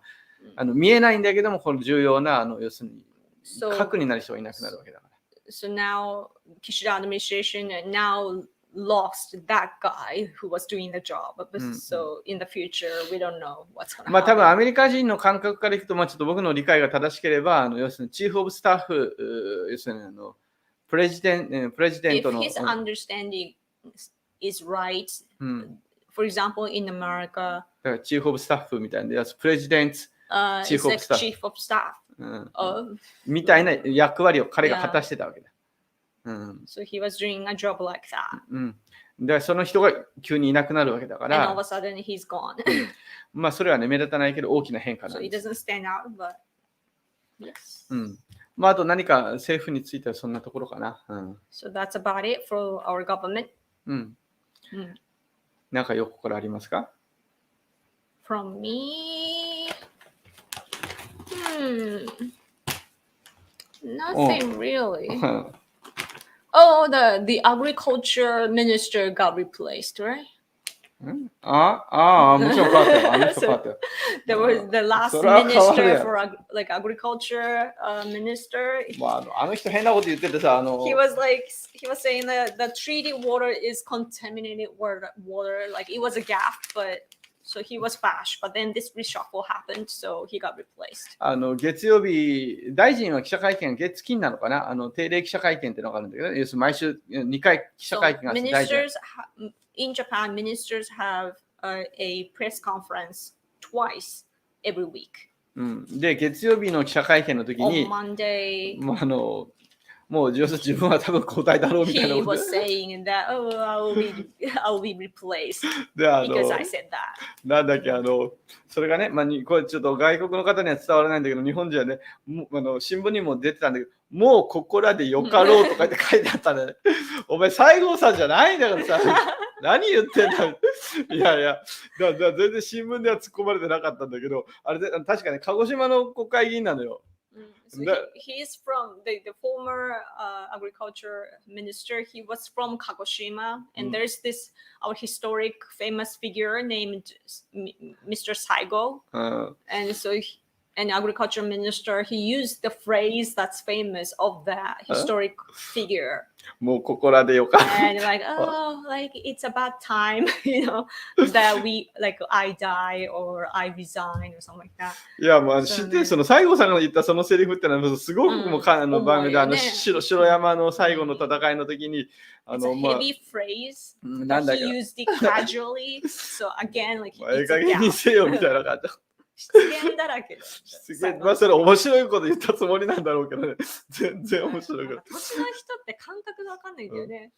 見えないんだけども、この重要な、要するに、核になる人がいなくなるわけだから。So now, Kishida administration now lost that guy who was doing the job. So in the future, we don't know what's going to happen. 多分アメリカ人の感覚からいくと、ちょっと僕の理解が正しければ、要するにチーフオブスタッフ、要するにプレジデントの。If his understanding is right, for example, in America, だからチーフオブスタッフみたいな、プレジデント、チーフオブスタッフ。chief of staff of みたいな役割を彼が果たしてたわけだ。So he was doing a job like that. で、その人が急にいなくなるわけだから。And all of a sudden he's gone. それはね、目立たないけど大きな変化なん So he です。doesn't stand out, but yes. あと何か政府についてはそんなところかな。So that's about it for our government. なんか横からありますか？ From me, nothing really. Oh, the agriculture minister got replaced, right? もちろん変わったよ。あの人変わったよ。There was the last それは変わる minister やん for like agriculture minister. あの人変なこと言っててさ、He was saying that the treated water is contaminated water. Like it was a gaffe, but so he was bashed. But then this reshuffle happened, so he got replaced. 月曜日、大臣は記者会見が月金なのかな定例記者会見っていうのがあるんだけど、要するに毎週2回記者 So 会見があって大臣。 in Japan, ministers have a press conference twice every week. で、月曜日の記者会見の時 On に、Monday, もう自分は多分交代だろうみたいな he こと was saying that, oh, I'll be replaced で、because I said that. なんだっけ、それがね、これちょっと外国の方には伝わらないんだけど、日本人はね、新聞にも出てたんだけど、もうここらでよかろうとかって書いてあったんだね。お前、西郷さんじゃないんだからさ、何言ってんだ。いやいや、全然新聞では突っ込まれてなかったんだけど、あれで確かね、鹿児島の国会議員なのよ。So he is from the former agriculture minister. He was from Kagoshima, and there's this our historic famous figure named Mr. Saigo, and so an agriculture minister. He used the phrase that's famous of that historic figure. もうここらでよかろう。 And like, oh, like it's about time, that I die or I resign or something like that. いや、もう知ってる、その西郷さんが言ったそのセリフってのはすごくもう番組で城山の最後の戦いの時に It's a heavy phrase. But he used it casually. So again, like ええ加減にせよみたいな感じ。失言だらけだ。それ面白いこと言ったつもりなんだろうけどね。全然面白いこと。年の人って感覚がわかんないんだよね。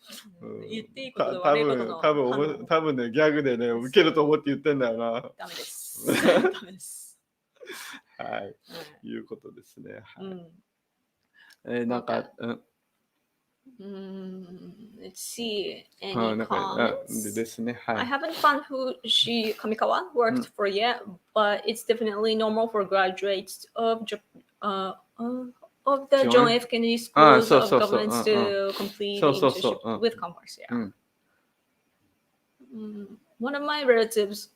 言っていいことと悪いことの。多分ね、ギャグでね、受けると思って言ってんだよな。ダメです。ダメです。はい。いうことですね。なんか、Let's see. Any comments? ですね。はい。I haven't found who Kamikawa worked for yet, but it's definitely normal for graduates of the John F. Kennedy Schools of Governance to complete internship with Commerce. Yeah. One of my relatives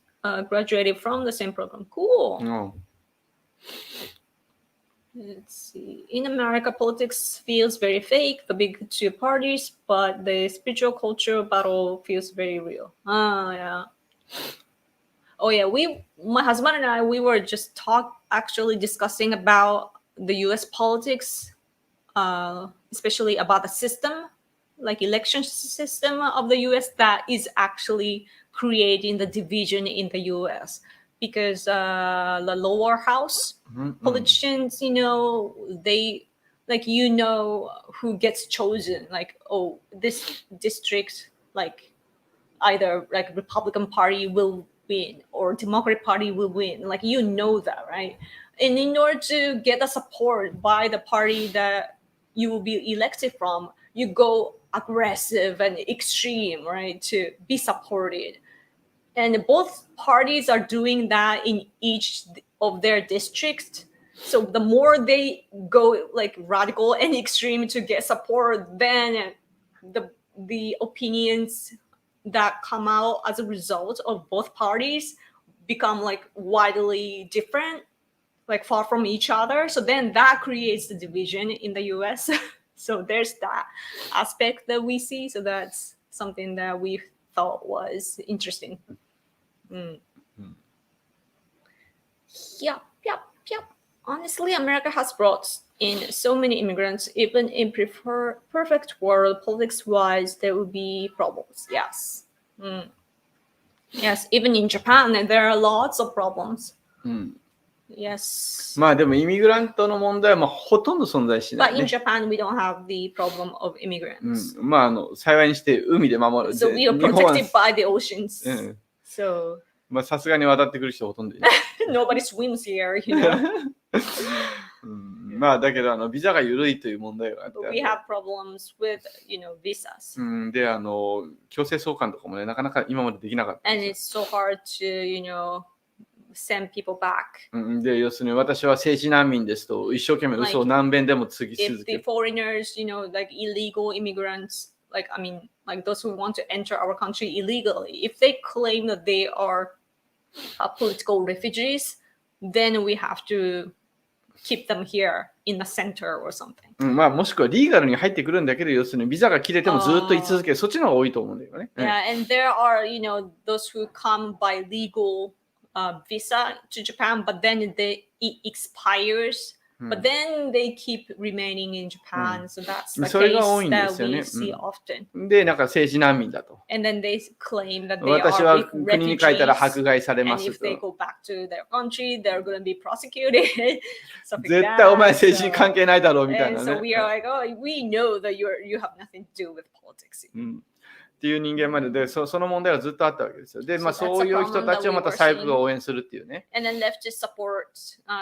graduated from the same program. Cool. Let's see. In America, politics feels very fake, the big two parties, but the spiritual culture battle feels very real. Yeah. Oh, yeah. My husband and I, we were just actually discussing about the US politics, especially about the system, like election system of the US that is actually creating the division in the US. Because the lower house politicians, they who gets chosen. Like, oh, this district, like either like Republican Party will win or Democratic Party will win. Like that, right? And in order to get the support by the party that you will be elected from, you go aggressive and extreme, right, to be supported. And both parties are doing that in each of their districts. So the more they go like radical and extreme to get support, then the opinions that come out as a result of both parties become like widely different, like far from each other. So then that creates the division in the US. So there's that aspect that we see. So that's something that we thought was interesting. Yep. Honestly, America has brought in so many immigrants. Even in perfect world, politics-wise, there will be problems. Yes. Yes, even in Japan, there are lots of problems. Yes. まあでもイミグラントの問題はほとんど存在しない、ね。But in Japan, we don't have the problem of immigrants. まあ幸いにして海で守る。So we are protected by the oceans. So. まあさすがに渡ってくる人ほとんどいない。Nobody swims here, まあだけどビザが緩いという問題があって。We have problems with, visas. で強制送還とかもねなかなか今までできなかった。And it's so hard to, send people back. で要するに私は政治難民ですと一生懸命嘘を何遍でもつぎ続ける。If the foreigners, like illegal immigrants, like those who want to enter our country illegally, if they claim that they are political refugees, then we have to keep them here in the center or something. まあもしくはリーガルに入ってくるんだけど、要するにビザが切れてもずっと居続ける、そっちの方が多いと思うんだよね。Yeah, and there are, those who come by legal visa to Japan, but then it expires. But then they keep remaining in Japan, so that's the それ case が多いんですよ that ね。 we see often. で、なんか政治難民だと。 And then they claim that they 私 are は国に帰ったら迫 refugees, 害されま and す if they と。 go back to their country, they're going to be prosecuted. Something 絶 like 対お前 that. 政治に関係ないだろうみたい And な so ね。 we are like, oh, we know that you have nothing to do with politics. っていう人間までで、その問題はずっとあったわけですよ。で、まあ So that's そういう人たちをまた a problem that we were 左翼が応援するっていうね。 And then leftists support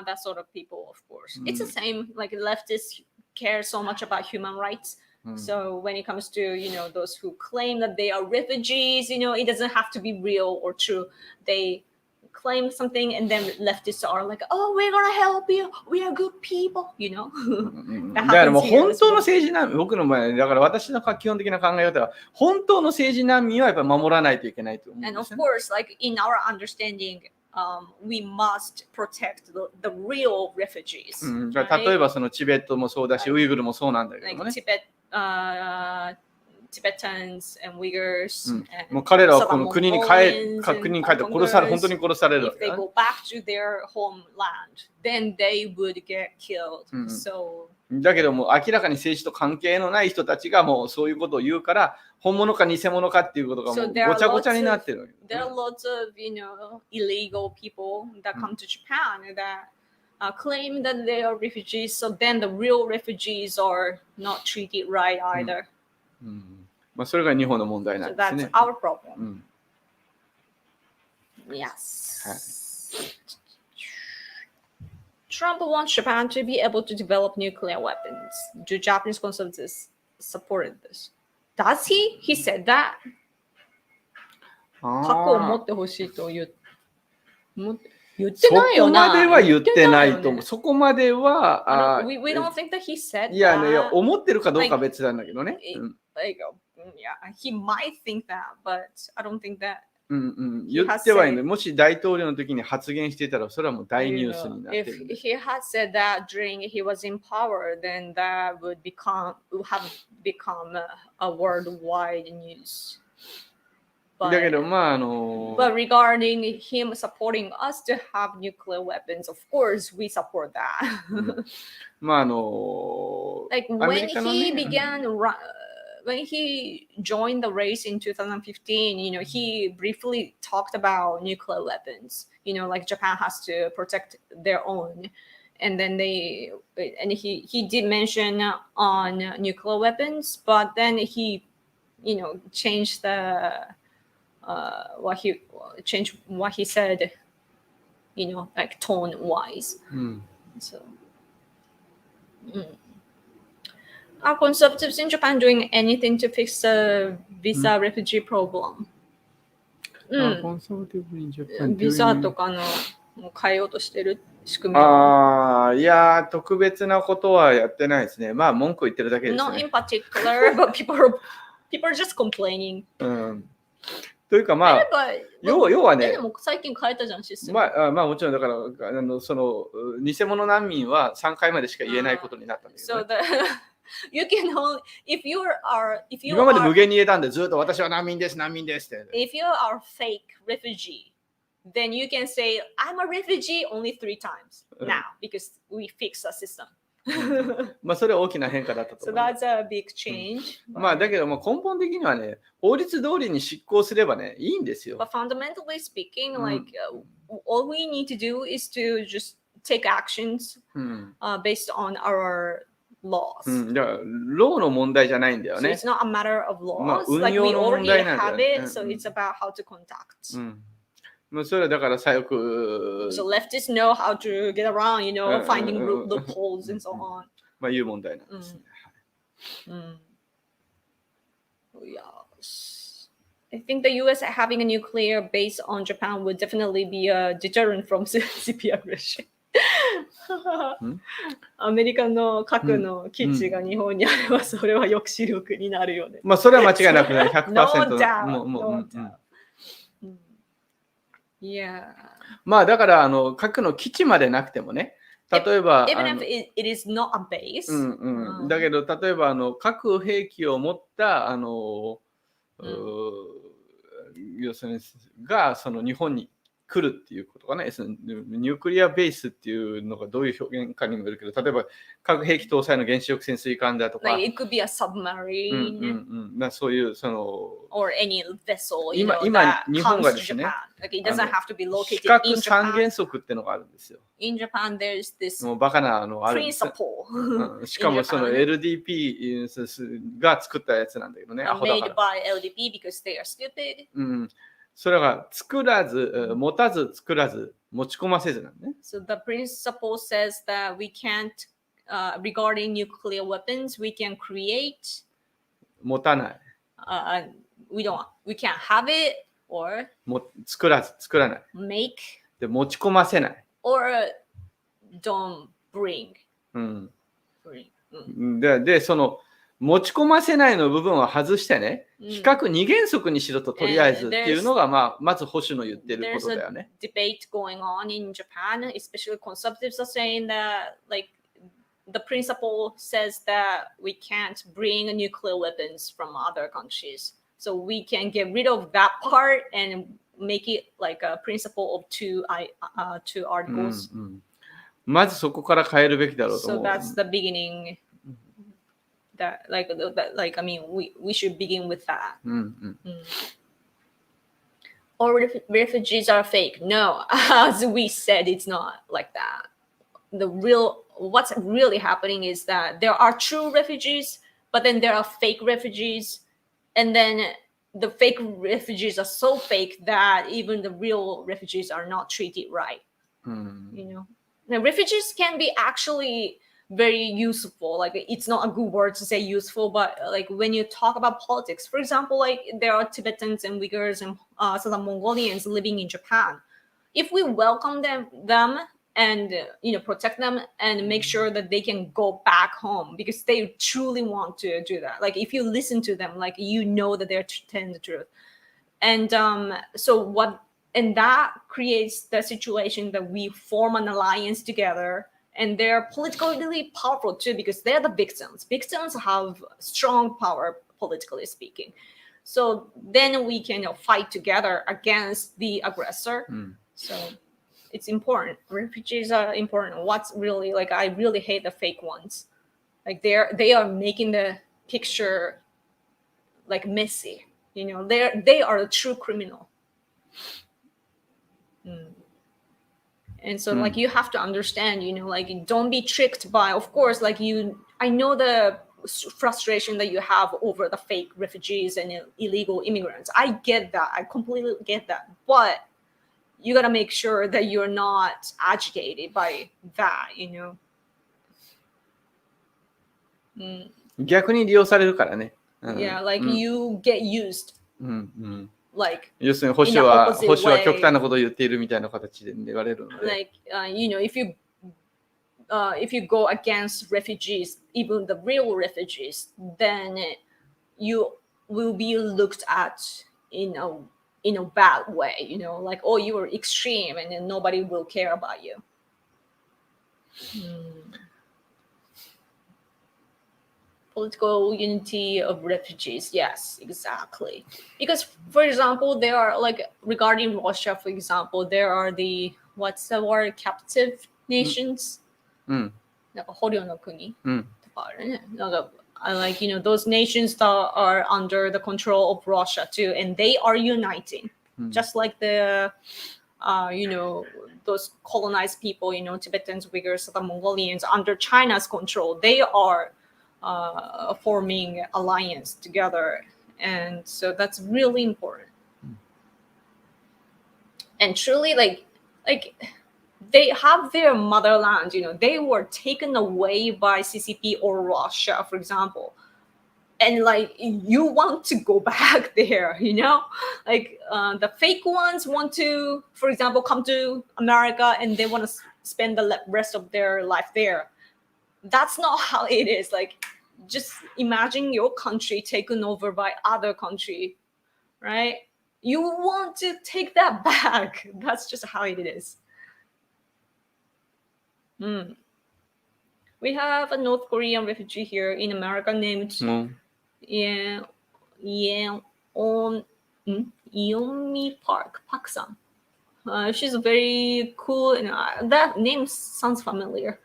that sort of people, of course. It's the same, like leftists care so much about human rights. So when it comes to, those who claim that they are refugees, it doesn't have to be real or true. They claim something and then leftists are like, oh, we're gonna help you. We are good people, That だから happens もう here 本 as 当の well. 政治難民、僕の前、だから私の基本的な考え方は、本当の政治難民はやっぱり守らないといけないと思うん And で of すよね。 course, like in our understanding, we must protect the real refugees. だから例えばそのチベットもそうだし、ウイグルもそうなんだけ Like どもね。 Tibetans and Uyghurs. もう彼らはこ some の国に帰 Mongolians 国に and 帰って殺され、 Hong Kongers. 本当に殺されるわ If け they だね。 go back to their homeland, then they would get killed. So だけども明らかに政治と関係のない人たちがもうそういうことを言うから、本物か偽物かっていうことがもう So there are ごちゃごちゃになってるわけ。 there are lots of illegal people that come to Japan that claim that they are refugees. So then the real refugees are not treated right either. まあそれが日本の問題な So んです that's ね。 our problem. Yes. Trump wants Japan to be able to develop nuclear weapons. Do Japanese conservatives support this? Does he? He said that. 核を持ってほしいと言ってそないよな。こまでは言ってないと思う。言ってないよね。そこまでは、We don't think that he said いやね、 that. 思ってるかどうかは別なんだけどね。 Like, yeah, he might think that, but I don't think that. 言ってはいない。もし大統領の時に発言していたら、それはもう大ニュースになってる。 If he had said that during he was in power, then that would have become a worldwide news. だけど、まあBut regarding him supporting us to have nuclear weapons, of course we support that. まあlike アメ when リカの he ね、 began, when he joined the race in 2015, he briefly talked about nuclear weapons. Like Japan has to protect their own. And then he did mention on nuclear weapons, but then he, changed what he said, like tone wise. So, are conservatives in Japan doing anything to fix the visa refugee problem? コンサバティブにジャパンビザとかの変えようとしてる仕組みを。いや、特別なことはやってないですね。まあ、文句言ってるだけです Not ね in。particular, but people are just complaining. というか、まあ、要はねで、も最近変えたじゃん、システム。まあもちろんだからその偽物難民は3回までしか言えないことになったんですよ、ね。You can only if you 今まで無限に言えたんでずっと私は難民ですって。If you are fake refugee, then you can say I'm a refugee only 3 times now because we fixed the system. まあそれは大きな変化だったと So 思います。 that's a big change. まあだけども根本的にはね、法律通りに執行すればね、いいんですよ。But fundamentally speaking, like all we need to do is to just take actions based on our laws. だからローの問題じゃないんだよ So ね。 it's not a matter of laws. まあ Like 運 we 用の問 already 題なんだよ have ね。 it, so it's about how to conduct. もうそれはだから左翼 So leftists know how to get around, finding loopholes and so on. まあいう問題なんですね。Yes. I think the US having a nuclear base on Japan would definitely be a deterrent from CP aggression. アメリカの核の基地が日本にあれば、それは抑止力になるよね。まあ、それは間違いなくね、100% No doubt. もう No doubt. Yeah. まあ、だから、核の基地までなくてもね、例えば、Even if it is not a base. だけど、例えば、核兵器を持った、要するに、が、その日本に来るっていうことかね、そのニュークリアベースっていうのがどういう表現かにもよるけど、例えば核兵器搭載の原子力潜水艦だとか、Like it could be a submarine そういうその or any vessel 今 that 日本 comes が to ですね、 Japan. Like it doesn't have to be 非 located 核 in 三 Japan. 原則ってのがあるんですよ。In Japan, there's this もうバカなあるんですよ。 principle しかもその in Japan LDP が作ったやつなんだけどね、アホだか made ら。 by LDP because they are stupid. それが作らず、持たず、作らず、持ち込ませずなんね。 So the principle says that we can't, regarding nuclear weapons, we can create, 持たない。 we can't have it or 作らず、作らない。 make で、持ち込ませない。 or don't bring. で、その持ち込ませないの部分を外してね、非核二原則にしろととりあえずっていうのが、まず保守の言ってることだよね。There's a debate going on in Japan, especially conservatives are saying that like the principle says that we can't bring nuclear weapons from other countries. So we can get rid of that part and make it like a principle of two articles. まずそこから変えるべきだろうと So 思う。 that's the beginning. That like I mean we should begin with that. All refugees are fake. No, as we said, it's not like that. What's really happening is that there are true refugees, but then there are fake refugees, and then the fake refugees are so fake that even the real refugees are not treated right. Now refugees can be actually very useful. Like it's not a good word to say useful, but like when you talk about politics, for example, like there are Tibetans and Uyghurs and Southern Mongolians living in Japan. If we welcome them and protect them and make sure that they can go back home because they truly want to do that. Like if you listen to them, like that they're telling the truth. And and that creates the situation that we form an alliance together. And they're politically powerful too because they're the victims. Victims have strong power, politically speaking. So then we can fight together against the aggressor. So it's important. Refugees are important. What's really like, I really hate the fake ones. Like they are making the picture like messy. They are a true criminal. And so like you have to understand, like don't be tricked by, of course, like I know the frustration that you have over the fake refugees and illegal immigrants. I get that. I completely get that. But you got to make sure that you're not agitated by that, 逆に利用されるからね。Yeah, like you get used. Like 要するに保守は極端なことを言っているみたいな形で言われるので。Like if you go against refugees, even the real refugees, then you will be looked at in a bad way. Like oh, you are extreme, and then nobody will care about you. Political unity of refugees. Yes, exactly. Because, for example, there are like regarding Russia, for example, there are the what's the word captive nations. なんか捕虜の国とかあるね。なんかlike those nations that are under the control of Russia too, and they are uniting, just like the those colonized people, Tibetans, Uyghurs, the Mongolians under China's control. They are forming alliance together, and so that's really important. And truly, like they have their motherland. They were taken away by CCP or Russia, for example, and like you want to go back there. Like the fake ones want to, for example, come to America and they want to spend the rest of their life there. That's not how it is. Like, just imagine your country taken over by other country, right? You want to take that back. That's just how it is. We have a North Korean refugee here in America named Yeonmi Park-san. She's very cool, and that name sounds familiar.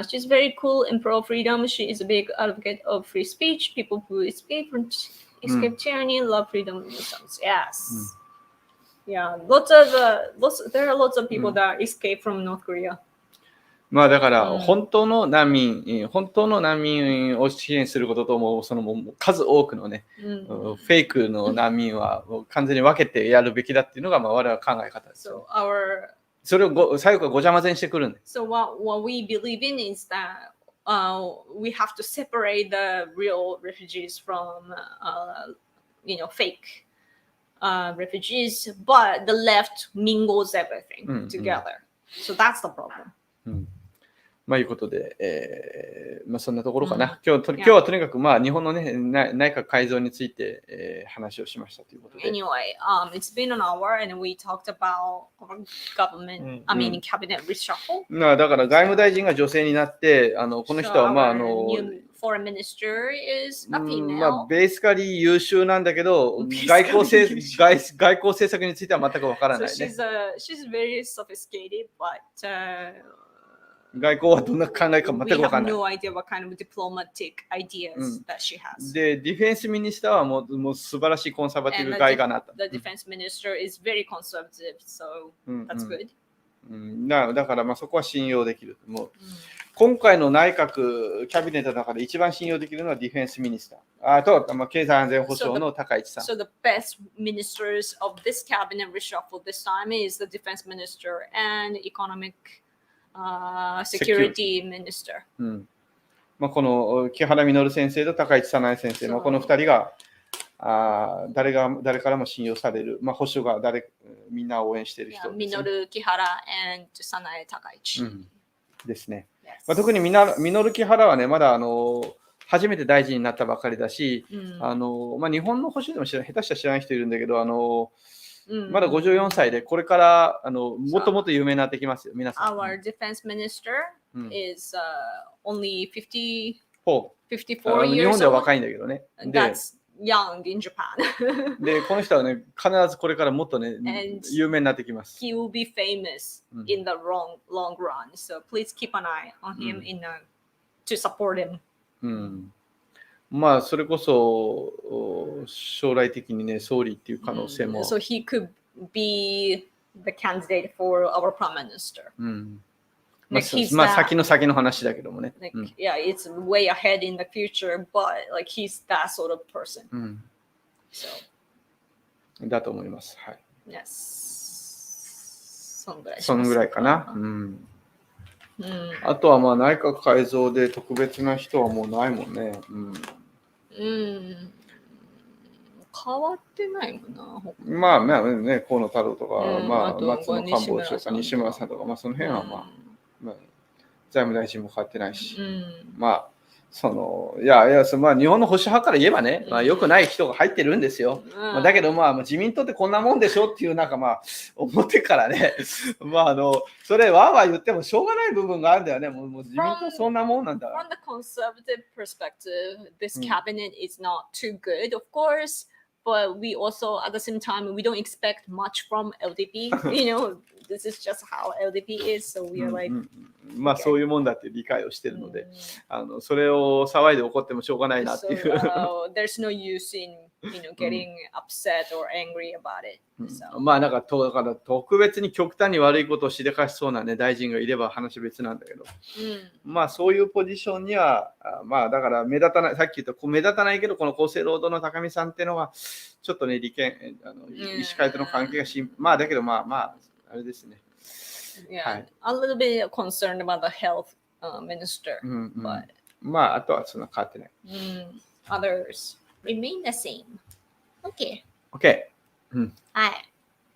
She's very cool and pro-freedom. She is a big advocate of free speech. People who escape tyranny love freedom. Yes. Yeah, there are lots of people that escape from North Korea. まあだから本当の難民を支援することともその数多くのね、フェイクの難民は完全に分けてやるべきだっていうのがまあ我々は考え方です。それを最後はごちゃ混ぜにしてくるんで。So what we believe in is that we have to separate the real refugees from fake refugees, but the left mingles everything together. So that's the problem. まあいうことで、まあそんなところかな。今日はとにかくまあ日本のね内閣改造について、話をしましたということで。Anyway, it's been an hour and we talked about our government, cabinet reshuffle. だから外務大臣が女性になって、この人はまあForeign minister is a female. まあベースカリー優秀なんだけど、外交政策については全くわからないね。So she's very sophisticated, but外交はどんな考えか全くわからない。We have no idea what kind of diplomatic ideas that she has. で、ディフェンスミニスターはもう素晴らしいコンサバティブガイがなった。The defense minister is very conservative, so that's good. だからまあそこは信用できる。もう今回の内閣キャビネットの中で一番信用できるのはディフェンスミニスター。と、経済安全保障の高市さん。So the best ministers of this cabinet reshuffle this time is the defense minister and economic.Security Minister. まあこの木原稔先生と高市早苗先生のこの2人が誰からも信用される、まあ保守がみんな応援している人です、ね。稔、木原 and 早苗、高市。ですね。まあ、特に稔、木原はねまだ初めて大臣になったばかりだし、まあ日本の保守でも下手したら知らない人いるんだけどまだ54歳でこれからもっともっと有名になってきますよ皆さん。Our defense minister is only 54 years 日本では若いんだけどね。That's young in Japan. でこの人はね必ずこれからもっとね有名になってきます。He will be famous in the long run. So please keep an eye on him to support him. まあそれこそ将来的にね総理っていう可能性も。So he could be the candidate for our prime minister. まあ先の話だけどもね。Yeah, it's way ahead in the future, but like he's that sort of person. So. だと思います。はい。Yes. そのぐらいかな。あとはまあ内閣改造で特別な人はもうないもんね。変わってないもんな。まあね、河野太郎とか、まあ松野官房長官、西村さんとか、まあその辺はまあ財務大臣も変わってないし、まあいやまあ日本の保守派から言えばね、まあ良くない人が入ってるんですよ。だけどまあ自民党ってこんなもんでしょっていうなんかまあ思ってからね、まあそれわーわー言ってもしょうがない部分があるんだよね。もう自民党そんなもんなんだ。From the conservative perspective, this cabinet is not too good, of course, but we also at the same time we don't expect much from LDP. This is just how LDP is, so we are like. まあそういうもんだって理解をしてるので、それを騒いで怒ってもしょうがないなっていう。There's no use in getting upset or angry about it. まあだから特別に極端に悪いことをしでかしそうなね大臣がいれば話別なんだけど、まあそういうポジションにはまあだから目立たない、さっき言った目立たないけどこの厚生労働の高見さんっていうのはちょっとね医師会との関係がまあだけどまああれですね。Yeah, a little bit concerned about the health minister, but まああとはそんな変わってない。Others remain the same. Okay. Okay. はい。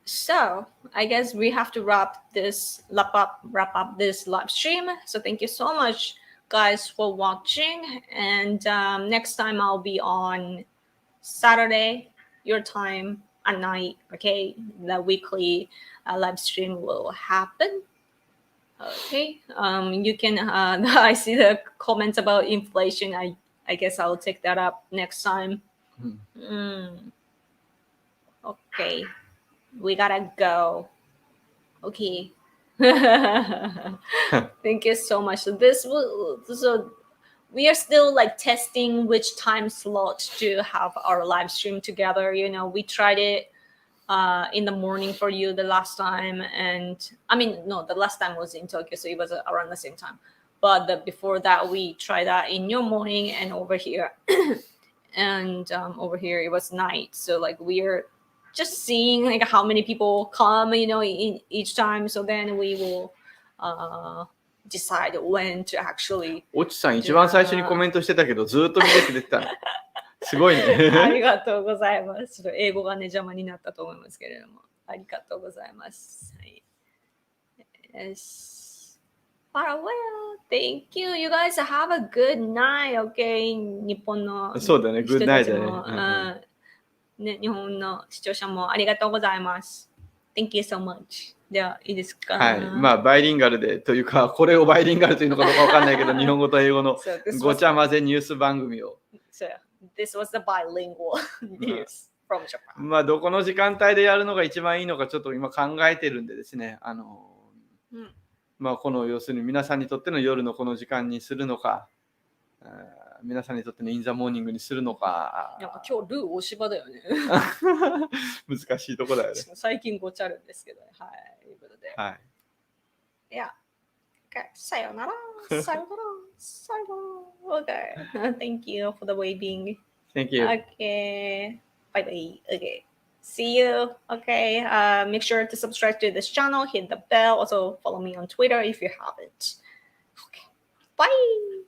So I guess we have to wrap up this live stream. So thank you so much, guys, for watching. And next time I'll be on Saturday, your time at night. Okay, the weekly live stream will happen. Okay, you can. I see the comments about inflation. I guess I'll take that up next time. Okay, we gotta go. Okay. Thank you so much. So we are still like testing which time slot to have our live stream together. We tried it in the morning for you the last time, and I mean, no, the last time was in Tokyo, so it was around the same time. But before that, we tried that in your morning, and over here, and over here it was night. So like we're just seeing like how many people come, in each time. So then we will decide when to actually. オチさん一番最初にコメントしてたけど、ずっと見てくれてたの。すごいね。ありがとうございます。ちょっと英語がね、邪魔になったと思いますけれども。ありがとうございます。はい。よし。Farewell. Thank you. You guys have a good night, okay? 日本のそうだね、人 good た night ちだね。も、ね、日本の視聴者もありがとうございます。Thank you so much. では、いいですか？はい。まあ、バイリンガルでというか、これをバイリンガルというのかどうかわかんないけど、日本語と英語のごちゃ混ぜニュース番組を。So, this was the bilingual news from Japan. まあ、どこの時間帯でやるのが一番いいのか、ちょっと今考えてるんでですね、まあ、この要するに皆さんにとっての夜のこの時間にするのか、皆さんにとってのインザモーニングにするのか。なんか今日ルー大芝だよね。難しいとこだよね。最近ごちゃるんですけどね。はい。ということで。はい。いや。Okay. さよなら。さよなら。さよなら。Okay. Thank you for the waving. Thank you. Okay. Bye bye. Okay. See you. Okay. Make sure to subscribe to this channel, hit the bell. Also follow me on Twitter if you haven't. Okay. Bye.